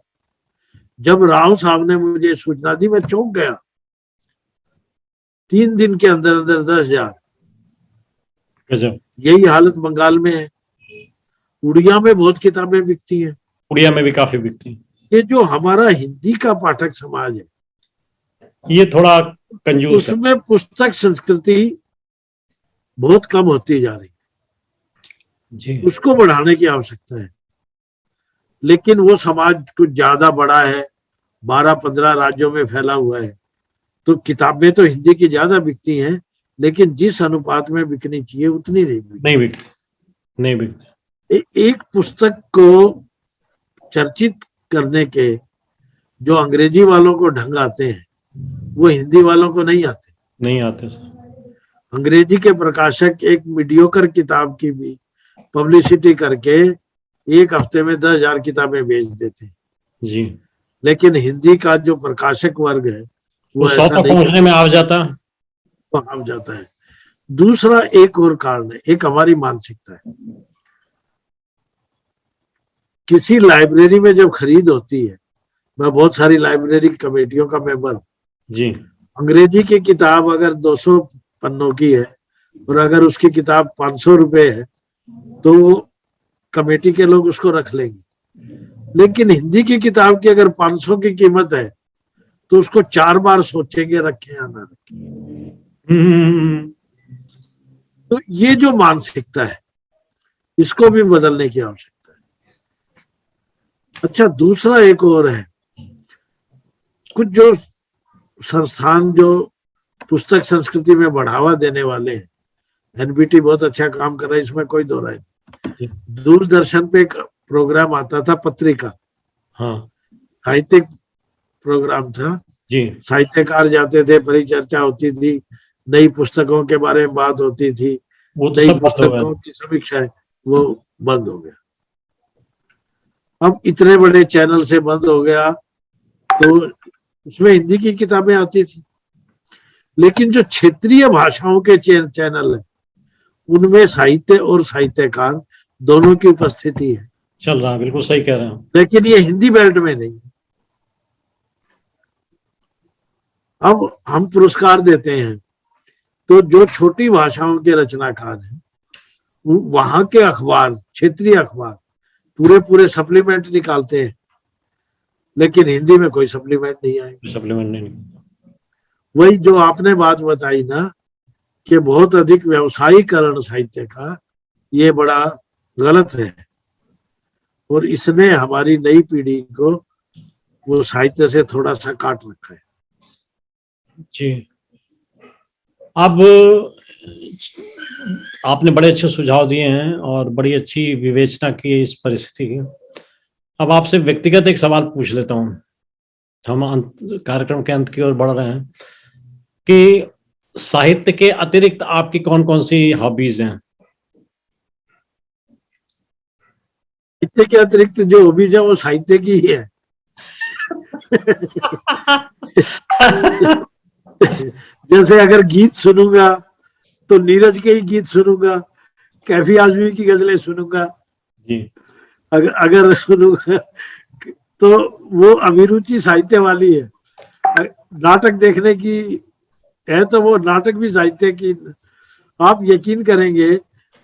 जब राव साहब ने मुझे सूचना दी मैं चौंक गया। 3 दिन के अंदर अंदर 10,000। गजब। यही हालत बंगाल में है। उड़िया में बहुत किताबें बिकती हैं, उड़िया में भी काफी बिकती हैं। ये जो हमारा हिंदी का पाठक समाज है ये थोड़ा कंजूस है। उसमें पुस्तक संस्कृति बहुत कम होती जा रही है। जी। उसको बढ़ाने की आवश्यकता है, लेकिन वो समाज कुछ ज्यादा बड़ा है, 12-15 राज्यों में फैला हुआ है, तो किताबें तो हिंदी की ज्यादा बिकती हैं, लेकिन जिस अनुपात में बिकनी चाहिए उतनी नहीं बिकती। एक पुस्तक को चर्चित करने के जो अंग्रेजी वालों को ढंग आते हैं वो हिंदी वालों को नहीं आते सर। अंग्रेजी के प्रकाशक एक मीडियोकर किताब की भी पब्लिसिटी करके एक हफ्ते में 10,000 किताबें बेच देते। जी, लेकिन हिंदी का जो प्रकाशक वर्ग है वो वो 100 ऐसा तक नहीं पहुंचने में आ जाता। आ जाता है। दूसरा एक और कारण है, एक हमारी मानसिकता है। किसी लाइब्रेरी में जब खरीद होती है, मैं बहुत सारी लाइब्रेरी कमेटियों का मेंबर, जी, अंग्रेजी की किताब अगर 200 पन्नों की है और अगर उसकी किताब 500 रुपए है तो कमेटी के लोग उसको रख लेंगे। लेकिन हिंदी की किताब की अगर 500 की कीमत है तो उसको 4 बार सोचेंगे रखें या ना रखें। तो ये जो मानसिकता है इसको भी बदलने की आवश्यकता है। अच्छा, दूसरा एक और है, कुछ जो संस्थान जो पुस्तक संस्कृति में बढ़ावा देने वाले हैं, एनबीटी बहुत अच्छा काम कर रहा है, इसमें कोई दो राय नहीं। दूरदर्शन पे एक प्रोग्राम आता था, पत्रिका, हाँ साहित्यिक प्रोग्राम था। जी, साहित्यकार जाते थे, परिचर्चा होती थी, नई पुस्तकों के बारे में बात होती थी, वो तो नई सब बंद हो गया। पुस्तकों की समीक्षा है, वो बंद हो गया। अब इतने बड़े चैनल से बंद हो गया तो उसमें हिंदी की किताबें आती थी, लेकिन जो क्षेत्रीय भाषाओं के चैनल है उनमें साहित्य और साहित्यकार दोनों की उपस्थिति है। चल रहा है, बिल्कुल सही कह रहे हैं। लेकिन ये हिंदी बेल्ट में नहीं। अब हम पुरस्कार देते हैं तो जो छोटी भाषाओं के रचनाकार हैं वहां के अखबार, क्षेत्रीय अखबार पूरे पूरे सप्लीमेंट निकालते हैं, लेकिन हिंदी में कोई सप्लीमेंट नहीं आएगा। सप्लीमेंट नहीं। वही जो आपने बात बताई ना कि बहुत अधिक व्यवसायीकरण साहित्य का, ये बड़ा गलत है और इसने हमारी नई पीढ़ी को वो साहित्य से थोड़ा सा काट रखा है। जी, अब आपने बड़े अच्छे सुझाव दिए हैं और बड़ी अच्छी विवेचना की है इस परिस्थिति की। अब आपसे व्यक्तिगत एक सवाल पूछ लेता हूँ, हम कार्यक्रम के अंत की ओर बढ़ रहे हैं, कि साहित्य के अतिरिक्त आपकी कौन कौन सी हॉबीज हैं? साहित्य के अतिरिक्त जो हॉबीज है वो साहित्य की ही है। जैसे अगर गीत सुनूंगा तो नीरज के ही गीत सुनूंगा, कैफी आजमी की गजलें सुनूंगा। जी, अगर सुनूंगा तो वो अभिरुचि साहित्य वाली है। नाटक देखने की है तो वो नाटक भी साहित्य की। आप यकीन करेंगे,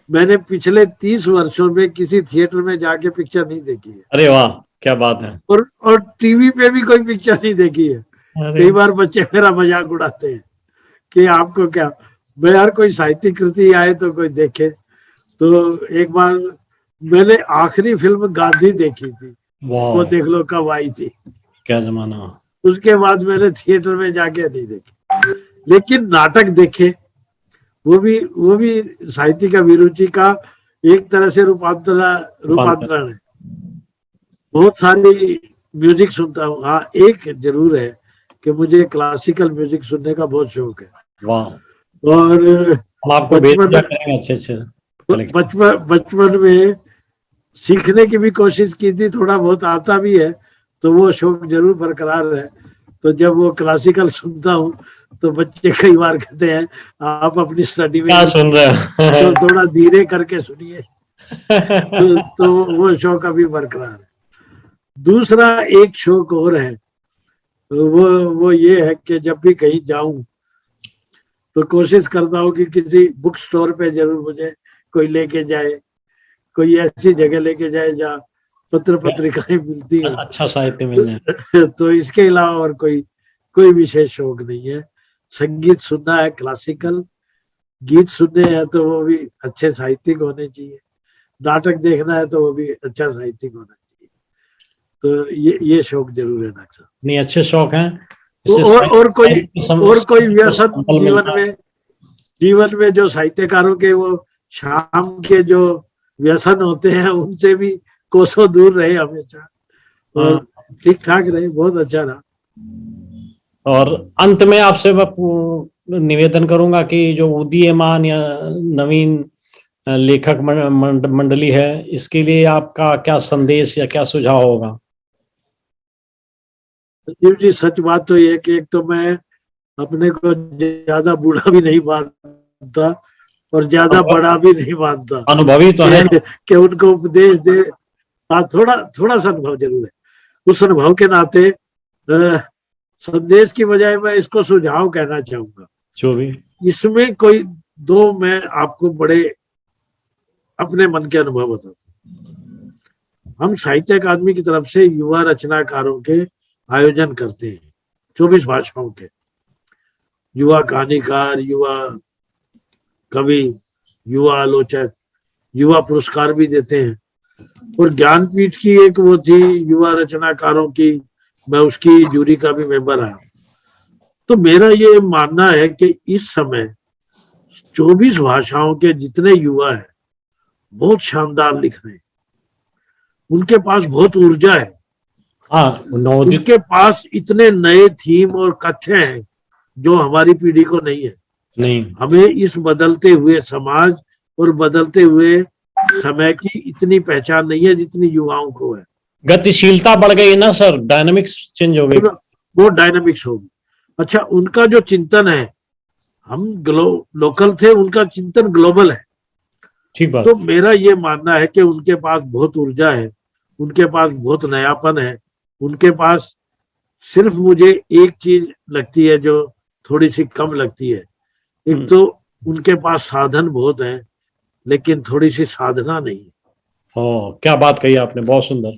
मैंने पिछले 30 वर्षों में किसी थिएटर में जाके पिक्चर नहीं देखी है। अरे वाह, क्या बात है। और टीवी पे भी कोई पिक्चर नहीं देखी है। कई बार बच्चे मेरा मजाक उड़ाते हैं कि आपको क्या, मैं यार कोई साहित्यिक कृति आए तो कोई देखे। तो एक बार मैंने आखिरी फिल्म गांधी देखी थी, वो देख लो कब आई थी, क्या जमाना। उसके बाद मैंने थिएटर में जाके नहीं देखी। लेकिन नाटक देखे, वो भी साहित्यिक अभिरुचि का एक तरह से रूपांतरण है। बहुत सारी म्यूजिक सुनता हूँ। हाँ, एक जरूर है कि मुझे क्लासिकल म्यूजिक सुनने का बहुत शौक है। वाह। और आपको अच्छे बचपन में सीखने की भी कोशिश की थी, थोड़ा बहुत आता भी है, तो वो शौक जरूर बरकरार है। तो जब वो क्लासिकल सुनता हूँ तो बच्चे कई बार कहते हैं आप अपनी स्टडी में क्या सुन रहे हैं, तो थोड़ा धीरे करके सुनिए। तो वो शौक अभी बरकरार है। दूसरा एक शौक और है, वो ये है कि जब भी कहीं जाऊं तो कोशिश करता हूँ कि किसी बुक स्टोर पे जरूर मुझे कोई लेके जाए, कोई ऐसी जगह लेके जाए जहाँ पत्र पत्रिकाएं मिलती हो, अच्छा साहित्य मिल जाए। तो इसके अलावा और कोई विशेष शौक नहीं है। संगीत सुनना है, क्लासिकल गीत सुनने हैं तो वो भी अच्छे साहित्यिक होने चाहिए। नाटक देखना है तो वो भी अच्छा साहित्यिक होना चाहिए। तो ये शौक जरूर है डॉक्टर साहब। नहीं, अच्छे शौक हैं। और कोई व्यसन जीवन में जो साहित्यकारों के वो शाम के जो व्यसन होते हैं उनसे भी कोसों दूर रहे हमेशा, और ठीक ठाक रहे, बहुत अच्छा रहा। और अंत में आपसे मैं निवेदन करूंगा कि जो उदीयमान या नवीन लेखक मंडली है, इसके लिए आपका क्या संदेश या क्या सुझाव होगा? संजीव जी, सच बात तो ये है कि एक तो मैं अपने को ज्यादा बूढ़ा भी नहीं मानता और ज्यादा बड़ा भी नहीं मानता, अनुभवी तो है ना? कि उनको उपदेश दे। हाँ, थोड़ा थोड़ा सा अनुभव जरूर है। उस अनुभव के नाते संदेश की बजाय मैं इसको सुझाव कहना चाहूंगा। जो भी इसमें कोई दो मैं आपको बड़े अपने मन के अनुभव बताता हूँ। हम साहित्य अकादमी की तरफ से युवा रचनाकारों के आयोजन करते हैं, 24 भाषाओं के युवा कहानीकार, युवा कवि, युवा आलोचक, युवा पुरस्कार भी देते हैं। और ज्ञानपीठ की एक वो थी युवा रचनाकारों की, मैं उसकी जूरी का भी मेंबर आया। तो मेरा ये मानना है कि इस समय 24 भाषाओं के जितने युवा हैं बहुत शानदार लिख रहे हैं, उनके पास बहुत ऊर्जा है। हाँ, नवोदित उनके पास इतने नए थीम और कथ्य हैं जो हमारी पीढ़ी को नहीं है। नहीं, हमें इस बदलते हुए समाज और बदलते हुए समय की इतनी पहचान नहीं है जितनी युवाओं को है। गतिशीलता बढ़ गई ना सर, डायनामिक्स चेंज हो गई। वो डायनामिक्स होगी। अच्छा, उनका जो चिंतन है, हम लोकल थे, उनका चिंतन ग्लोबल है। ठीक बात। तो मेरा ये मानना है कि उनके पास बहुत ऊर्जा है, उनके पास बहुत नयापन है, उनके पास सिर्फ मुझे एक चीज लगती है जो थोड़ी सी कम लगती है। एक तो उनके पास साधन बहुत है लेकिन थोड़ी सी साधना नहीं है। क्या बात कही आपने, बहुत सुंदर।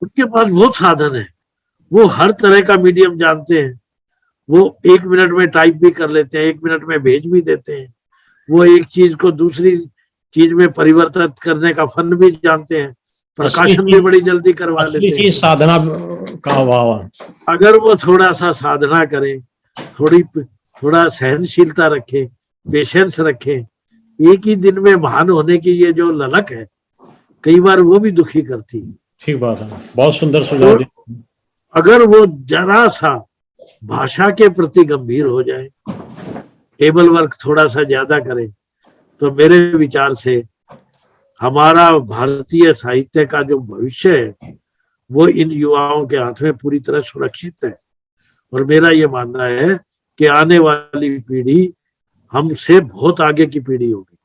उनके पास बहुत साधन है, वो हर तरह का मीडियम जानते हैं, वो 1 मिनट में टाइप भी कर लेते हैं, 1 मिनट में भेज भी देते हैं, वो एक चीज को दूसरी चीज में परिवर्तित करने का फन भी जानते हैं, प्रकाशन भी बड़ी जल्दी करवा लेते हैं। चीज साधना का अभाव है। अगर वो थोड़ा सा साधना करें, थोड़ा सहनशीलता रखें, पेशेंस रखें, एक ही दिन में महान होने की ये जो ललक है कई बार वो भी दुखी करती है। ठीक बात है, बहुत सुंदर सुझाव दिया। अगर वो जरा सा भाषा के प्रति गंभीर हो जाए, टेबल वर्क थोड़ा सा ज्यादा करें, तो मेरे विचार से हमारा भारतीय साहित्य का जो भविष्य है वो इन युवाओं के हाथ में पूरी तरह सुरक्षित है। और मेरा ये मानना है कि आने वाली पीढ़ी हमसे बहुत आगे की पीढ़ी होगी।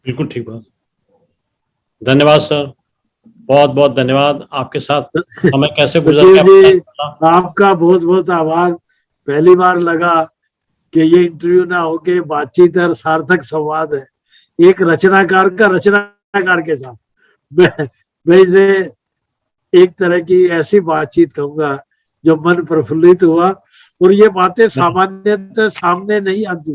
बिल्कुल ठीक बात। धन्यवाद सर, बहुत बहुत धन्यवाद। आपके साथ समय कैसे गुजर गया, आपका बहुत बहुत आभार। पहली बार लगा कि ये इंटरव्यू ना होके बातचीत और सार्थक संवाद है एक रचनाकार का रचनाकार के साथ। मैं इसे एक तरह की ऐसी बातचीत कहूंगा जो मन प्रफुल्लित हुआ। और ये बातें सामान्यतः सामने नहीं आती,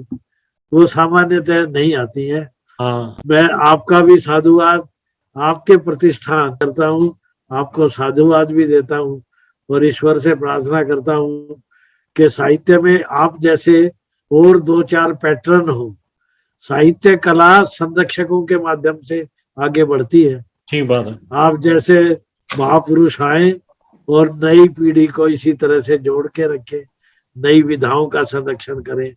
वो सामान्यतः नहीं आती है। मैं आपका भी साधुवाद, आपके प्रतिष्ठान करता हूँ, आपको साधुवाद भी देता हूँ और ईश्वर से प्रार्थना करता हूँ कि साहित्य में आप जैसे और 2-4 पैटर्न हो। साहित्य कला संरक्षकों के माध्यम से आगे बढ़ती है। ठीक बात है। आप जैसे महापुरुष आए और नई पीढ़ी को इसी तरह से जोड़ के रखे, नई विधाओं का संरक्षण करें।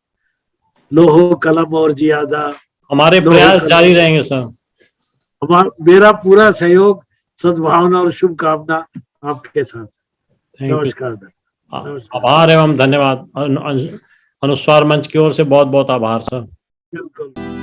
लोहो कलम और जियादा, हमारे प्रयास जारी रहेंगे सर। मेरा पूरा सहयोग, सद्भावना और शुभकामना आपके साथ। नमस्कार। आभार एवं धन्यवाद। अनुस्वार मंच की ओर से बहुत बहुत आभार सर। बिल्कुल।